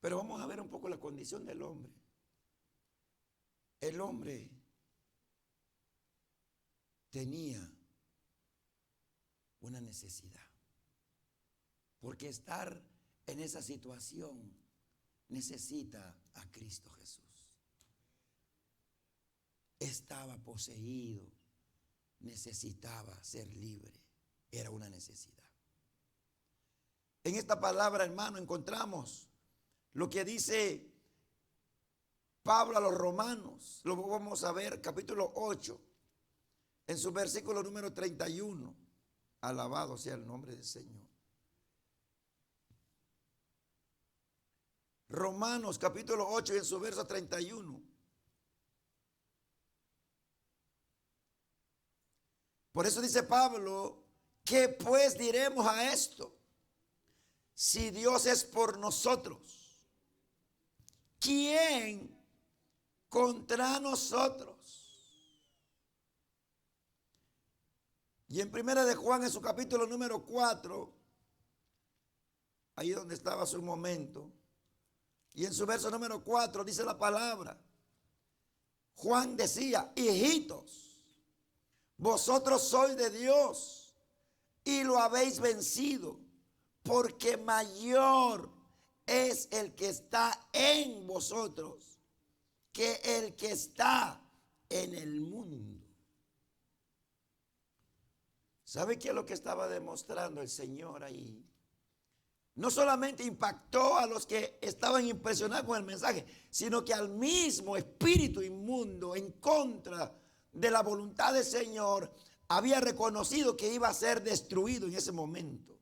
Pero vamos a ver un poco la condición del hombre. El hombre tenía una necesidad. Porque estar en esa situación necesita a Cristo Jesús. Estaba poseído, necesitaba ser libre. Era una necesidad. En esta palabra, hermano, encontramos lo que dice Pablo a los romanos. Lo vamos a ver, capítulo 8, en su versículo número 31. Alabado sea el nombre del Señor. Romanos capítulo 8 en su verso 31. Por eso dice Pablo, ¿qué pues diremos a esto? Si Dios es por nosotros, ¿quién contra nosotros? Y en primera de Juan en su capítulo número 4, ahí donde estaba su momento, y en su verso número 4 dice la palabra, Juan decía, hijitos, vosotros sois de Dios y lo habéis vencido, porque mayor es el que está en vosotros que el que está en el mundo. ¿Sabe qué es lo que estaba demostrando el Señor ahí? No solamente impactó a los que estaban impresionados con el mensaje, sino que al mismo espíritu inmundo en contra de la voluntad del Señor había reconocido que iba a ser destruido en ese momento.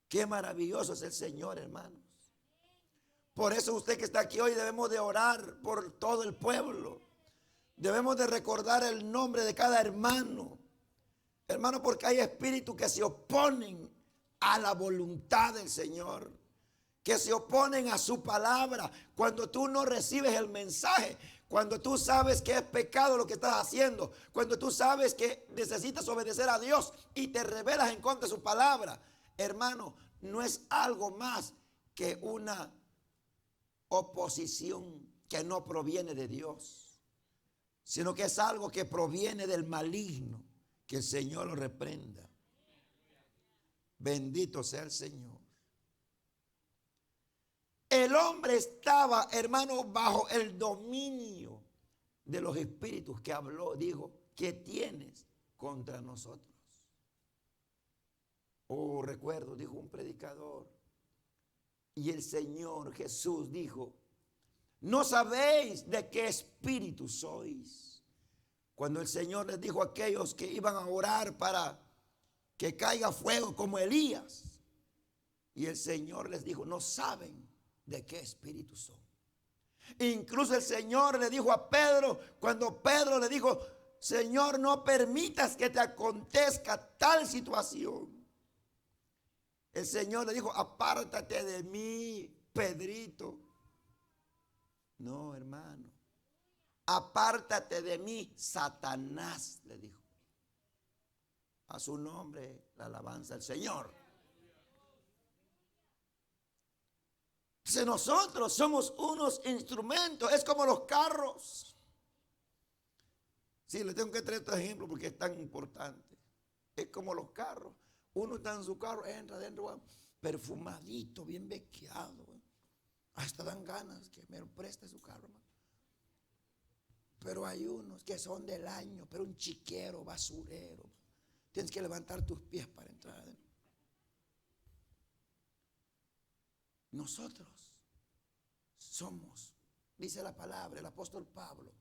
Qué maravilloso es el Señor, hermanos. Por eso usted que está aquí hoy debemos de orar por todo el pueblo. Debemos de recordar el nombre de cada hermano. Hermano, porque hay espíritus que se oponen a la voluntad del Señor, que se oponen a su palabra. Cuando tú no recibes el mensaje, cuando tú sabes que es pecado lo que estás haciendo, cuando tú sabes que necesitas obedecer a Dios y te rebelas en contra de su palabra, hermano, no es algo más que una oposición que no proviene de Dios, sino que es algo que proviene del maligno. Que el Señor lo reprenda. Bendito sea el Señor. El hombre estaba, hermano, bajo el dominio de los espíritus que habló, dijo, ¿qué tienes contra nosotros? Oh, recuerdo, dijo un predicador, y el Señor Jesús dijo, ¿no sabéis de qué espíritu sois? Cuando el Señor les dijo a aquellos que iban a orar para que caiga fuego como Elías, y el Señor les dijo, no saben de qué espíritu son. Incluso el Señor le dijo a Pedro, cuando Pedro le dijo, Señor, no permitas que te acontezca tal situación. El Señor le dijo, apártate de mí, Pedrito. No, hermano. Apártate de mí, Satanás, le dijo. A su nombre, la alabanza al Señor. Si nosotros somos unos instrumentos, es como los carros. Sí, le tengo que traer este ejemplo porque es tan importante. Es como los carros. Uno está en su carro, entra adentro, perfumadito, bien bequeado. Hasta dan ganas que me preste su carro, hermano. Pero hay unos que son del año, pero un chiquero, basurero. Tienes que levantar tus pies para entrar adentro. Nosotros somos, dice la palabra, el apóstol Pablo,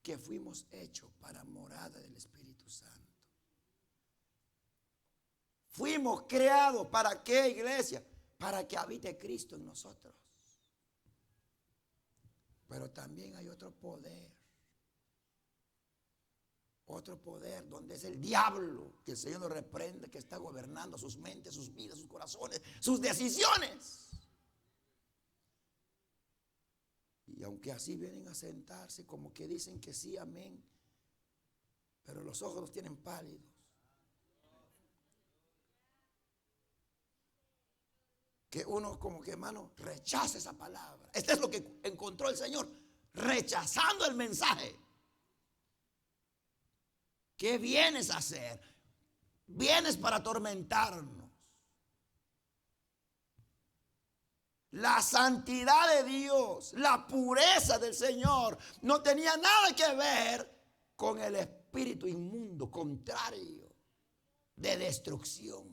que fuimos hechos para morada del Espíritu Santo. Fuimos creados para qué, iglesia? Para que habite Cristo en nosotros. Pero también hay otro poder. Otro poder donde es el diablo, que el Señor lo reprende, que está gobernando sus mentes, sus vidas, sus corazones, sus decisiones. Y aunque así vienen a sentarse como que dicen que sí, amén, pero los ojos los tienen pálidos. Que uno como que, hermano, rechaza esa palabra. Esto es lo que encontró el Señor, rechazando el mensaje. ¿Qué vienes a hacer? Vienes para atormentarnos. La santidad de Dios, la pureza del Señor no tenía nada que ver con el espíritu inmundo, contrario, de destrucción.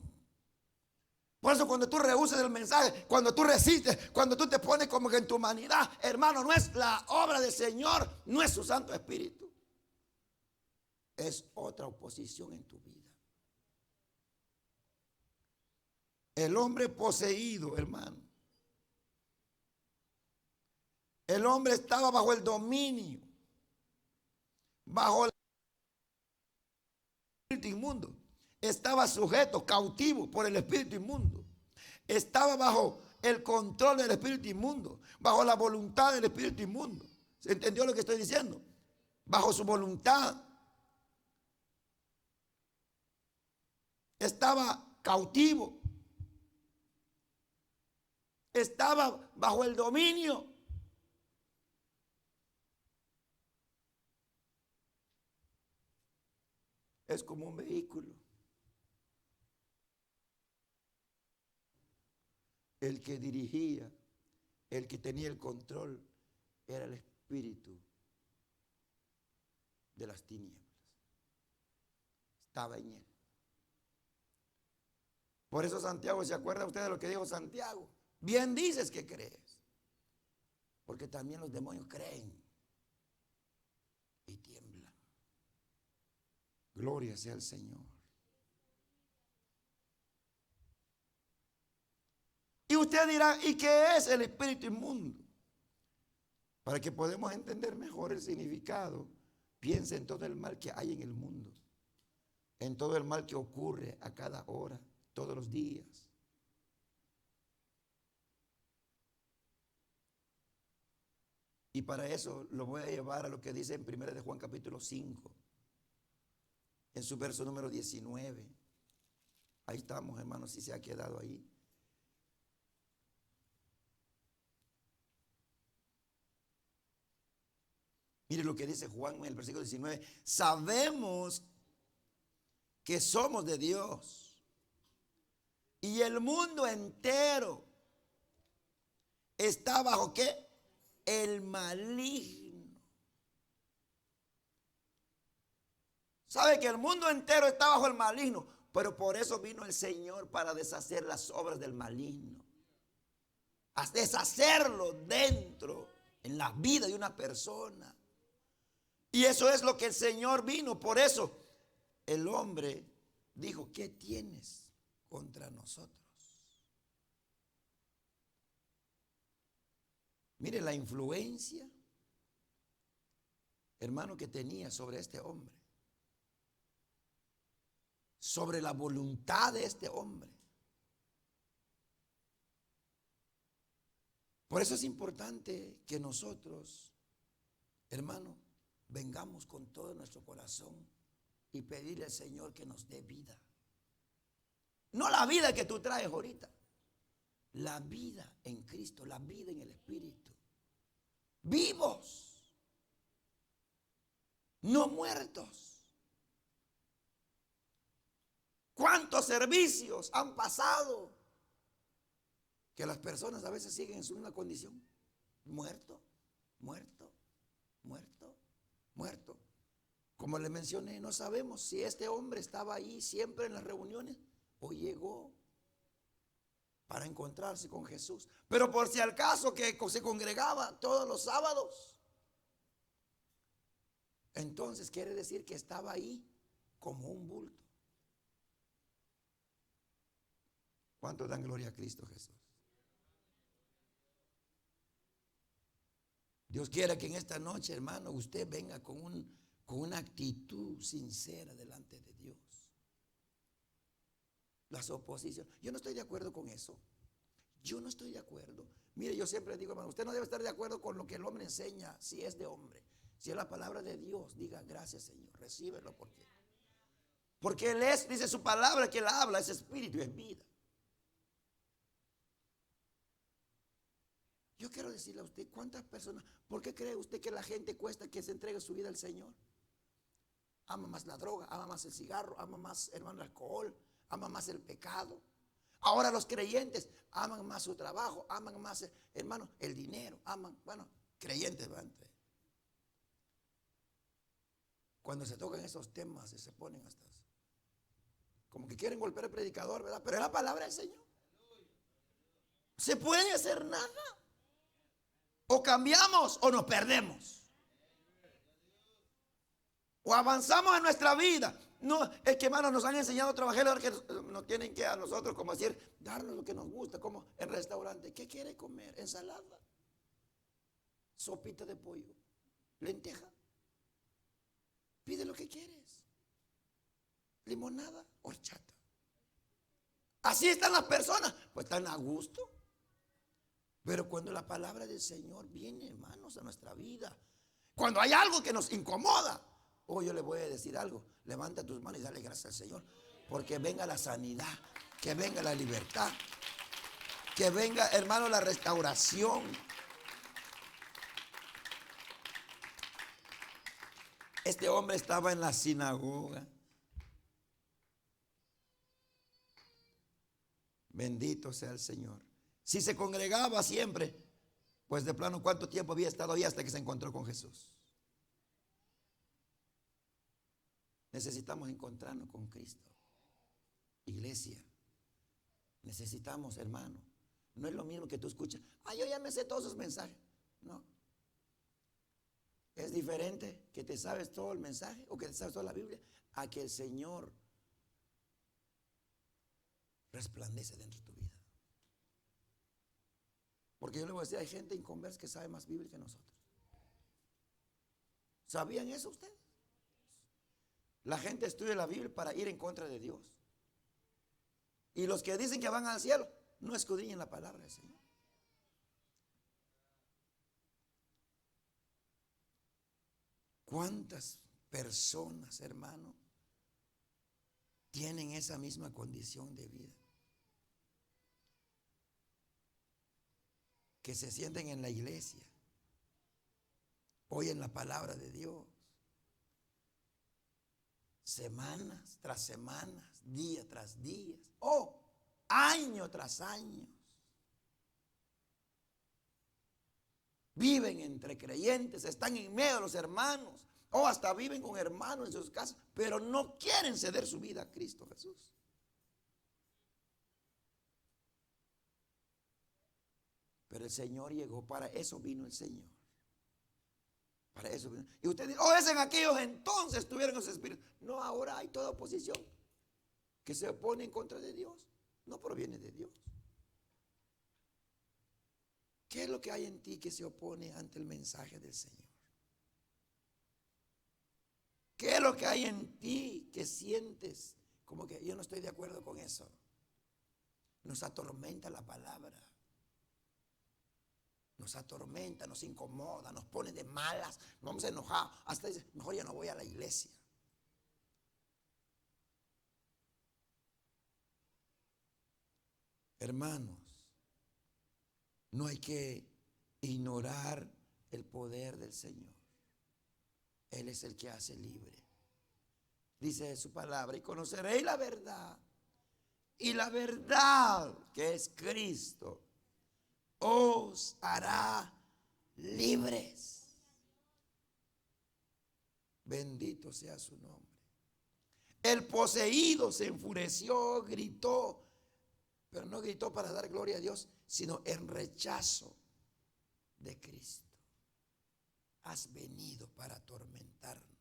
Por eso cuando tú rehusas el mensaje, cuando tú resistes, cuando tú te pones como que en tu humanidad, hermano, no es la obra del Señor, no es su Santo Espíritu. Es otra oposición en tu vida. El hombre poseído, hermano. El hombre estaba bajo el dominio, bajo el espíritu inmundo. Estaba sujeto, cautivo por el espíritu inmundo. Estaba bajo el control del espíritu inmundo, bajo la voluntad del espíritu inmundo. ¿Se entendió lo que estoy diciendo? Bajo su voluntad. Estaba cautivo. Estaba bajo el dominio. Es como un vehículo. El que dirigía, el que tenía el control, era el espíritu de las tinieblas. Estaba en él. Por eso Santiago, ¿se acuerda usted de lo que dijo Santiago? Bien dices que crees. Porque también los demonios creen y tiemblan. Gloria sea al Señor. Y usted dirá, ¿y qué es el espíritu inmundo? Para que podamos entender mejor el significado, piensa en todo el mal que hay en el mundo, en todo el mal que ocurre a cada hora, todos los días. Y para eso lo voy a llevar a lo que dice en 1 de Juan capítulo 5, en su verso número 19. Ahí estamos, hermanos, si se ha quedado ahí. Mire lo que dice Juan en el versículo 19. Sabemos que somos de Dios y el mundo entero está bajo ¿qué? El maligno. ¿Sabe que el mundo entero está bajo el maligno? Pero por eso vino el Señor, para deshacer las obras del maligno. A deshacerlo dentro, en la vida de una persona. Y eso es lo que el Señor vino. Por eso el hombre dijo, ¿qué tienes contra nosotros? Mire la influencia, hermano, que tenía sobre este hombre. Sobre la voluntad de este hombre. Por eso es importante que nosotros, hermano, vengamos con todo nuestro corazón y pedirle al Señor que nos dé vida. No la vida que tú traes ahorita, la vida en Cristo, la vida en el Espíritu. Vivos, no muertos. ¿Cuántos servicios han pasado que las personas a veces siguen en su misma condición? Muerto, muerto, muerto, muerto. Como le mencioné, no sabemos si este hombre estaba ahí siempre en las reuniones o llegó para encontrarse con Jesús. Pero por si al caso que se congregaba todos los sábados, entonces quiere decir que estaba ahí como un bulto. ¿Cuántos dan gloria a Cristo Jesús? Dios quiera que en esta noche, hermano, usted venga con una actitud sincera delante de Dios. Las oposiciones. Yo no estoy de acuerdo con eso. Yo no estoy de acuerdo. Mire, yo siempre digo, hermano, usted no debe estar de acuerdo con lo que el hombre enseña, si es de hombre. Si es la palabra de Dios, diga gracias, Señor, recíbelo. Porque Él es, dice su palabra, que Él habla, es espíritu y es vida. Yo quiero decirle a usted, ¿cuántas personas, por qué cree usted que la gente cuesta que se entregue su vida al Señor? Ama más la droga, ama más el cigarro, ama más, hermano, el alcohol, ama más el pecado. Ahora los creyentes aman más su trabajo, aman más, hermano, el dinero, aman, bueno, creyentes, ¿verdad? Cuando se tocan esos temas se ponen hasta como que quieren golpear al predicador, ¿verdad? Pero es la palabra del Señor. ¿Se puede hacer nada? O cambiamos o nos perdemos. O avanzamos en nuestra vida. No, es que hermanos nos han enseñado a trabajar, ahora que nos tienen que a nosotros, como decir, darnos lo que nos gusta, como en restaurante. ¿Qué quiere comer? Ensalada, sopita de pollo, lenteja. Pide lo que quieres. Limonada, horchata. Así están las personas, pues están a gusto. Pero cuando la palabra del Señor viene, hermanos, a nuestra vida, cuando hay algo que nos incomoda, yo le voy a decir algo, levanta tus manos y dale gracias al Señor, porque venga la sanidad, que venga la libertad, que venga, hermano, la restauración. Este hombre estaba en la sinagoga. Bendito sea el Señor. Si se congregaba siempre, pues de plano, ¿cuánto tiempo había estado ahí hasta que se encontró con Jesús? Necesitamos encontrarnos con Cristo. Iglesia, Necesitamos, hermano. No es lo mismo que tú escuchas. Yo ya me sé todos esos mensajes. No. Es diferente que te sabes todo el mensaje o que te sabes toda la Biblia a que el Señor resplandece dentro de tu vida. Porque yo le voy a decir, hay gente inconversa que sabe más Biblia que nosotros. ¿Sabían eso ustedes? La gente estudia la Biblia para ir en contra de Dios. Y los que dicen que van al cielo no escudriñan la palabra del Señor. ¿Cuántas personas, hermano, tienen esa misma condición de vida? Que se sienten en la iglesia, oyen la palabra de Dios, semanas tras semanas, día tras día, o año tras año. Viven entre creyentes, están en medio de los hermanos, o hasta viven con hermanos en sus casas, pero no quieren ceder su vida a Cristo Jesús. Pero el Señor llegó, para eso vino el Señor. Para eso vino. Y usted dice, es en aquellos entonces tuvieron esos espíritus. No, ahora hay toda oposición que se opone en contra de Dios. No proviene de Dios. ¿Qué es lo que hay en ti que se opone ante el mensaje del Señor? ¿Qué es lo que hay en ti que sientes como que yo no estoy de acuerdo con eso? Nos atormenta la palabra. Nos atormenta, nos incomoda, nos pone de malas, nos vamos a enojar. Hasta dice, mejor ya no voy a la iglesia. Hermanos, no hay que ignorar el poder del Señor. Él es el que hace libre. Dice su palabra, y conoceréis la verdad. Y la verdad, que es Cristo, os hará libres. Bendito sea su nombre. El poseído se enfureció, gritó, pero no gritó para dar gloria a Dios, sino en rechazo de Cristo. Has venido para atormentarnos.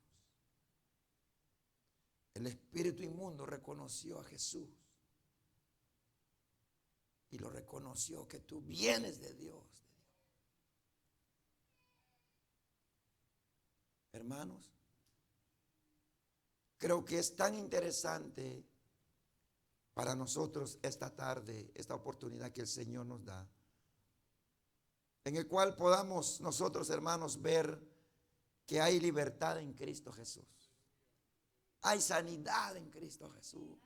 El espíritu inmundo reconoció a Jesús y lo reconoció, que tú vienes de Dios. Hermanos, creo que es tan interesante para nosotros esta tarde, esta oportunidad que el Señor nos da, en el cual podamos nosotros, hermanos, ver que hay libertad en Cristo Jesús. Hay sanidad en Cristo Jesús.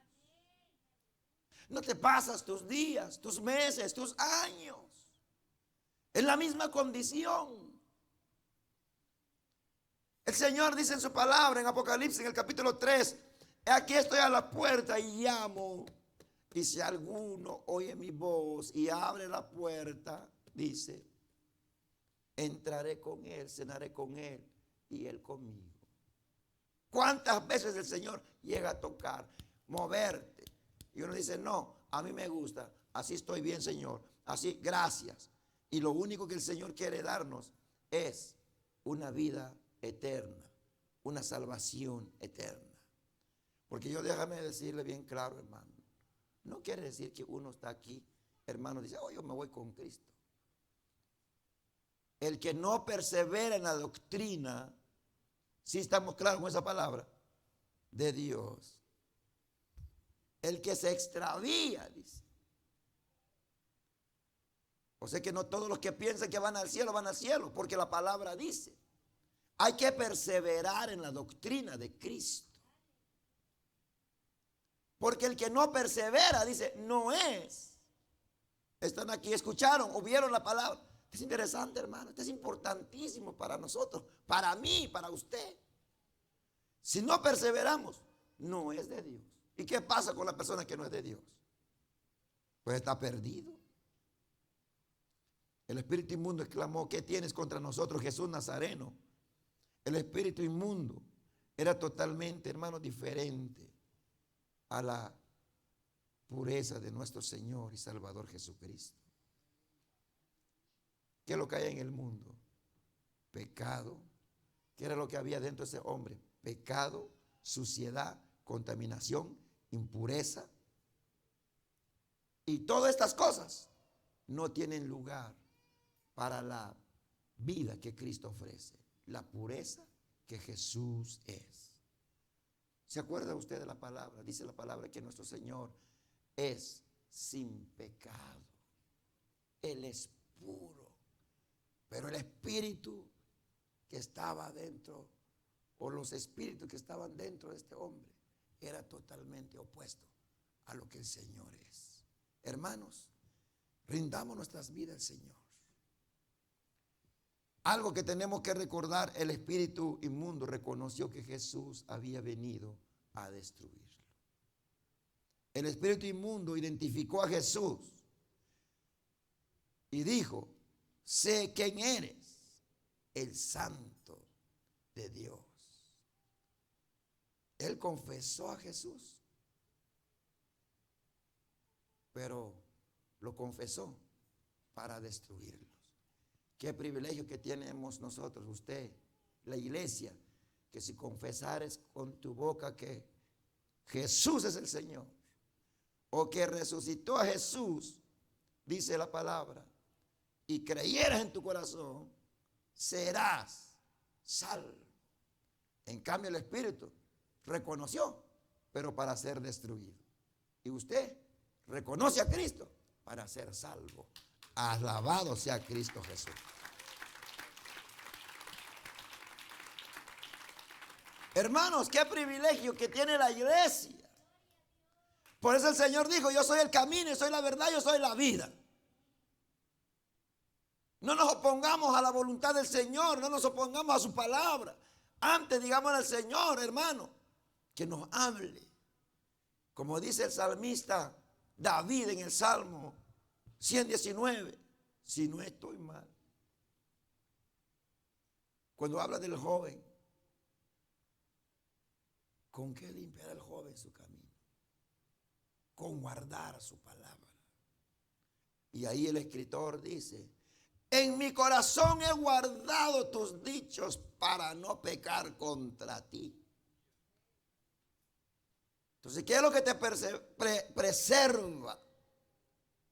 No te pasas tus días, tus meses, tus años en la misma condición. El Señor dice en su palabra en Apocalipsis, en el capítulo 3, aquí estoy a la puerta y llamo. Y si alguno oye mi voz y abre la puerta, dice, entraré con él, cenaré con él y él conmigo. ¿Cuántas veces el Señor llega a tocar, moverte? Y uno dice, no, a mí me gusta, así estoy bien, Señor, así, gracias. Y lo único que el Señor quiere darnos es una vida eterna, una salvación eterna. Porque yo, déjame decirle bien claro, hermano, no quiere decir que uno está aquí, hermano, dice, yo me voy con Cristo. El que no persevera en la doctrina, si estamos claros con esa palabra, de Dios. El que se extravía, dice. O sea que no todos los que piensan que van al cielo, porque la palabra dice, hay que perseverar en la doctrina de Cristo. Porque el que no persevera, dice, no es. Están aquí, escucharon o vieron la palabra. Esto es interesante, hermano. Esto es importantísimo para nosotros, para mí, para usted. Si no perseveramos, no es de Dios. ¿Y qué pasa con la persona que no es de Dios? Pues está perdido. El espíritu inmundo exclamó, ¿qué tienes contra nosotros, Jesús Nazareno? El espíritu inmundo era totalmente, hermano, diferente a la pureza de nuestro Señor y Salvador Jesucristo. ¿Qué es lo que hay en el mundo? Pecado. ¿Qué era lo que había dentro de ese hombre? Pecado, suciedad, contaminación, impureza. Y todas estas cosas no tienen lugar para la vida que Cristo ofrece, la pureza que Jesús es. ¿Se acuerda usted de la palabra? Dice la palabra que nuestro Señor es sin pecado. Él es puro. Pero el espíritu que estaba dentro, o los espíritus que estaban dentro de este hombre, era totalmente opuesto a lo que el Señor es. Hermanos, rindamos nuestras vidas al Señor. Algo que tenemos que recordar: el espíritu inmundo reconoció que Jesús había venido a destruirlo. El espíritu inmundo identificó a Jesús y dijo: sé quién eres, el Santo de Dios. Él confesó a Jesús, pero lo confesó para destruirlos. Qué privilegio que tenemos nosotros, usted, la iglesia, que si confesares con tu boca que Jesús es el Señor, o que resucitó a Jesús, dice la palabra, y creyeras en tu corazón, serás salvo. En cambio, el Espíritu reconoció, pero para ser destruido. Y usted reconoce a Cristo para ser salvo. Alabado sea Cristo Jesús. Hermanos, qué privilegio que tiene la iglesia. Por eso el Señor dijo: yo soy el camino, yo soy la verdad, yo soy la vida. No nos opongamos a la voluntad del Señor, no nos opongamos a su palabra. Antes digamos al Señor, hermano, que nos hable. Como dice el salmista David en el Salmo 119, si no estoy mal. Cuando habla del joven, ¿con qué limpiará el joven su camino? Con guardar su palabra. Y ahí el escritor dice: en mi corazón he guardado tus dichos para no pecar contra ti. Entonces, ¿qué es lo que te preserva?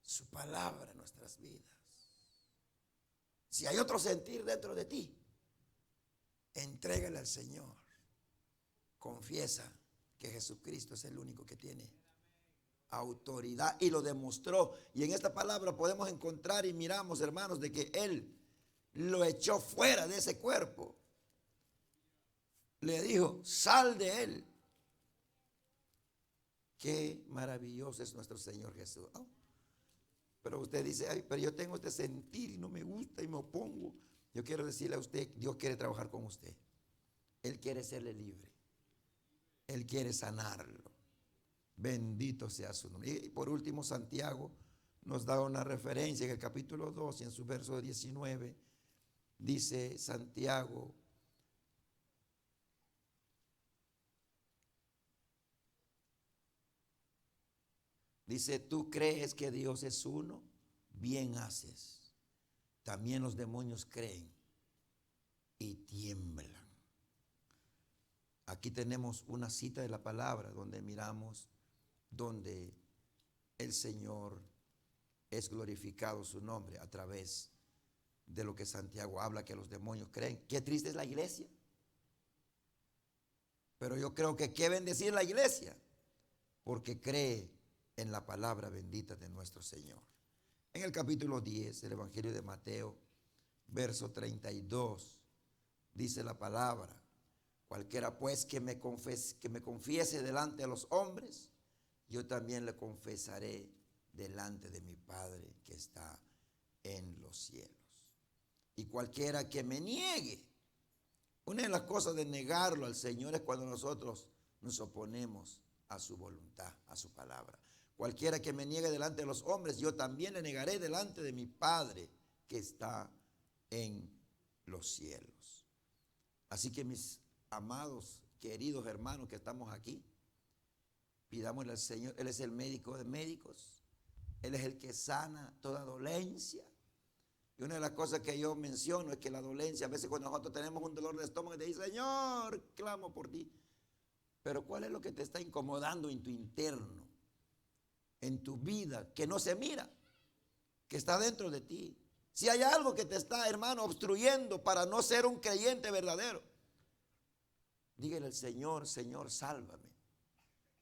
Su palabra en nuestras vidas. Si hay otro sentir dentro de ti, entrégale al Señor. Confiesa que Jesucristo es el único que tiene autoridad, y lo demostró. Y en esta palabra podemos encontrar y miramos, hermanos, de que Él lo echó fuera de ese cuerpo. Le dijo: sal de él. Qué maravilloso es nuestro Señor Jesús. Oh, pero usted dice: ay, pero yo tengo este sentir y no me gusta y me opongo. Yo quiero decirle a usted: Dios quiere trabajar con usted. Él quiere serle libre. Él quiere sanarlo. Bendito sea su nombre. Y por último, Santiago nos da una referencia en el capítulo 2 y en su verso 19. Dice Santiago: dice, ¿tú crees que Dios es uno? Bien haces. También los demonios creen y tiemblan. Aquí tenemos una cita de la palabra donde miramos donde el Señor es glorificado su nombre a través de lo que Santiago habla, que los demonios creen. Qué triste es la iglesia. Pero yo creo que qué bendecir la iglesia, porque cree en la palabra bendita de nuestro Señor. En el capítulo 10 del Evangelio de Mateo, verso 32, dice la palabra: cualquiera pues que me confiese delante de los hombres, yo también le confesaré delante de mi Padre que está en los cielos. Y cualquiera que me niegue. Una de las cosas de negarlo al Señor es cuando nosotros nos oponemos a su voluntad, a su palabra. Cualquiera que me niegue delante de los hombres, yo también le negaré delante de mi Padre que está en los cielos. Así que mis amados, queridos hermanos que estamos aquí, Pidámosle al Señor. Él es el médico de médicos. Él es el que sana toda dolencia. Y una de las cosas que yo menciono es que la dolencia, a veces cuando nosotros tenemos un dolor de estómago, te dice, Señor, clamo por ti. Pero ¿cuál es lo que te está incomodando en tu interno, en tu vida, que no se mira, que está dentro de ti? Si hay algo que te está, hermano, obstruyendo para no ser un creyente verdadero, dígale al Señor, Señor, sálvame.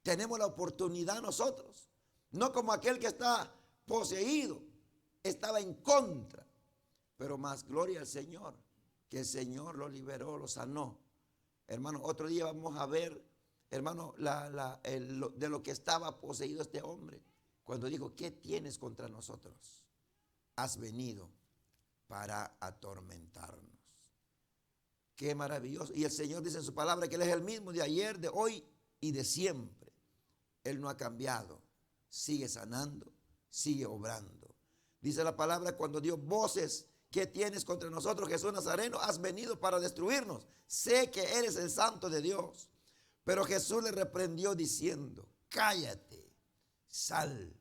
Tenemos la oportunidad nosotros, no como aquel que está poseído, estaba en contra. Pero más gloria al Señor, que el Señor lo liberó, lo sanó. Hermano, otro día vamos a ver, hermano, de lo que estaba poseído este hombre. Cuando dijo, ¿qué tienes contra nosotros? Has venido para atormentarnos. Qué maravilloso. Y el Señor dice en su palabra que Él es el mismo de ayer, de hoy y de siempre. Él no ha cambiado. Sigue sanando, sigue obrando. Dice la palabra cuando dio voces. ¿Qué tienes contra nosotros, Jesús Nazareno? Has venido para destruirnos. Sé que eres el santo de Dios. Pero Jesús le reprendió diciendo, cállate, sal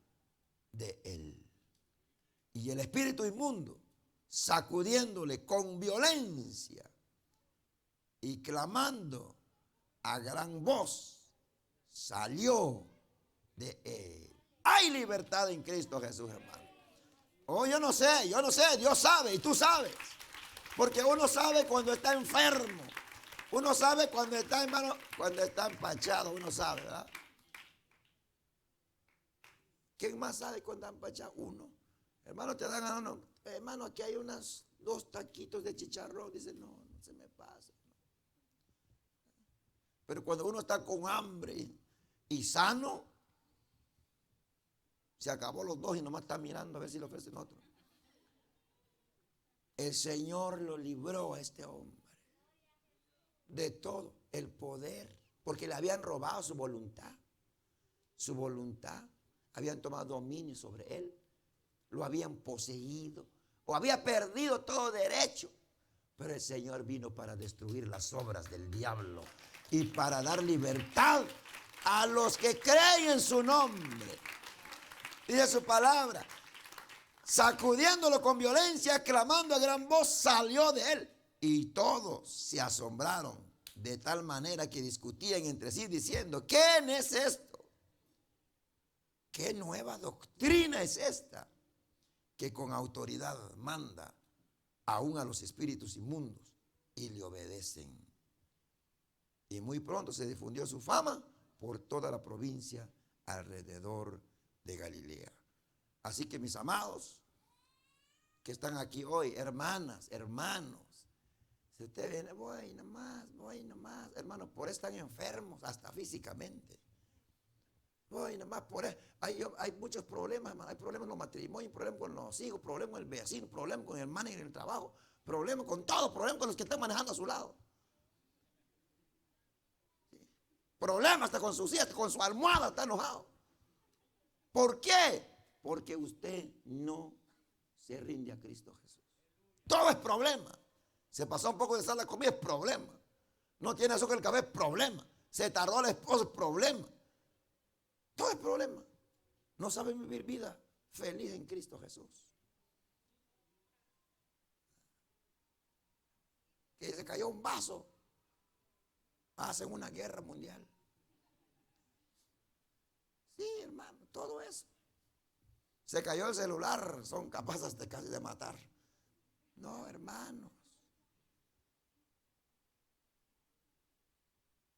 de él. Y el espíritu inmundo, sacudiéndole con violencia y clamando a gran voz, salió de él. Hay libertad en Cristo Jesús, hermano. Oh, yo no sé, Dios sabe y tú sabes. Porque uno sabe cuando está enfermo. Uno sabe cuando está, hermano, cuando está empachado, uno sabe, ¿verdad? ¿Quién más sabe cuando está empachado? Uno. Hermano, te dan a uno, hermano, aquí hay unos 2 taquitos de chicharrón. Dice, no se me pasa. Pero cuando uno está con hambre y sano, se acabó los 2 y nomás está mirando a ver si le ofrecen otro. El Señor lo libró a este hombre de todo el poder, porque le habían robado su voluntad. Su voluntad, habían tomado dominio sobre él, lo habían poseído o había perdido todo derecho. Pero el Señor vino para destruir las obras del diablo y para dar libertad a los que creen en su nombre. Dice su palabra, sacudiéndolo con violencia, clamando a gran voz, salió de él. Y todos se asombraron de tal manera que discutían entre sí diciendo, ¿quién es esto? ¿Qué nueva doctrina es esta? Que con autoridad manda aún a los espíritus inmundos y le obedecen. Y muy pronto se difundió su fama por toda la provincia alrededor de Galilea. Así que mis amados que están aquí hoy, hermanas, hermanos, si usted viene, voy nomás, hermanos, por eso están enfermos, hasta físicamente. Voy nomás, hay muchos problemas, hermano. Hay problemas en los matrimonios, problemas con los hijos, problemas con el vecino, problemas con el manager en el trabajo, problemas con todo, problemas con los que están manejando a su lado. ¿Sí? Problemas hasta con sus hijas, con su almohada está enojado. ¿Por qué? Porque usted no se rinde a Cristo Jesús. Todo es problema. Se pasó un poco de sal a comida, es problema. No tiene azúcar el café, es problema. Se tardó el esposo, es problema. Todo es problema. No saben vivir vida feliz en Cristo Jesús. Que se cayó un vaso, hacen una guerra mundial. Sí, hermano, todo eso. Se cayó el celular, son capaces de casi de matar. No, hermanos.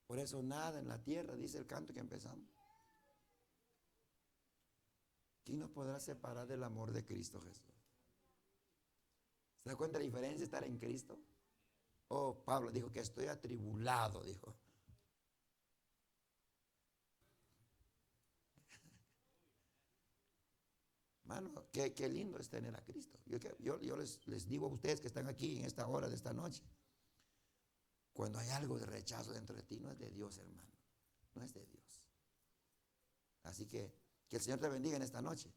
Por eso nada en la tierra, dice el canto que empezamos. ¿Quién nos podrá separar del amor de Cristo Jesús? ¿Se da cuenta la diferencia de estar en Cristo? Oh, Pablo dijo que estoy atribulado, dijo. Hermano, qué lindo es tener a Cristo. Yo les digo a ustedes que están aquí en esta hora de esta noche, cuando hay algo de rechazo dentro de ti, no es de Dios, hermano, no es de Dios. Así que el Señor te bendiga en esta noche.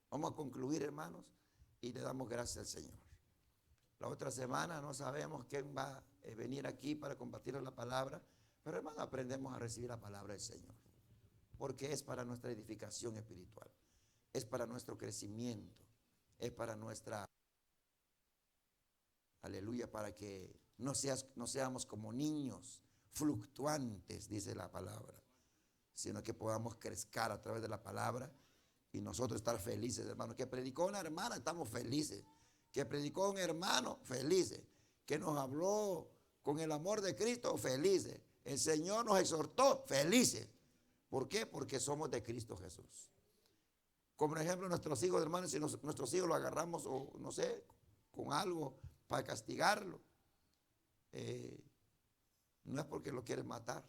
Vamos a concluir, hermanos, y le damos gracias al Señor. La otra semana no sabemos quién va a venir aquí para compartir la palabra, pero hermano, aprendemos a recibir la palabra del Señor. porque es para nuestra edificación espiritual, es para nuestro crecimiento, es para nuestra, aleluya, para que no seamos como niños fluctuantes, dice la palabra, sino que podamos crecer a través de la palabra y nosotros estar felices, hermano. Que predicó una hermana, estamos felices. Que predicó un hermano, felices. Que nos habló con el amor de Cristo, felices. El Señor nos exhortó, felices. ¿Por qué? Porque somos de Cristo Jesús. Como por ejemplo nuestros hijos, hermanos, si nuestros hijos lo agarramos, o no sé, con algo para castigarlo, no es porque lo quieres matar,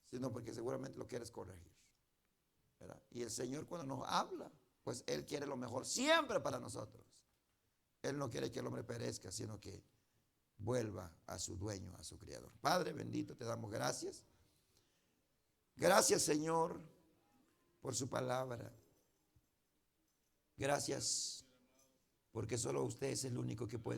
sino porque seguramente lo quieres corregir, ¿verdad? Y el Señor, cuando nos habla, pues Él quiere lo mejor siempre para nosotros. Él no quiere que el hombre perezca, sino que vuelva a su dueño, a su Creador. Padre bendito, te damos gracias. Gracias, Señor, por su palabra. Gracias, porque solo usted es el único que puede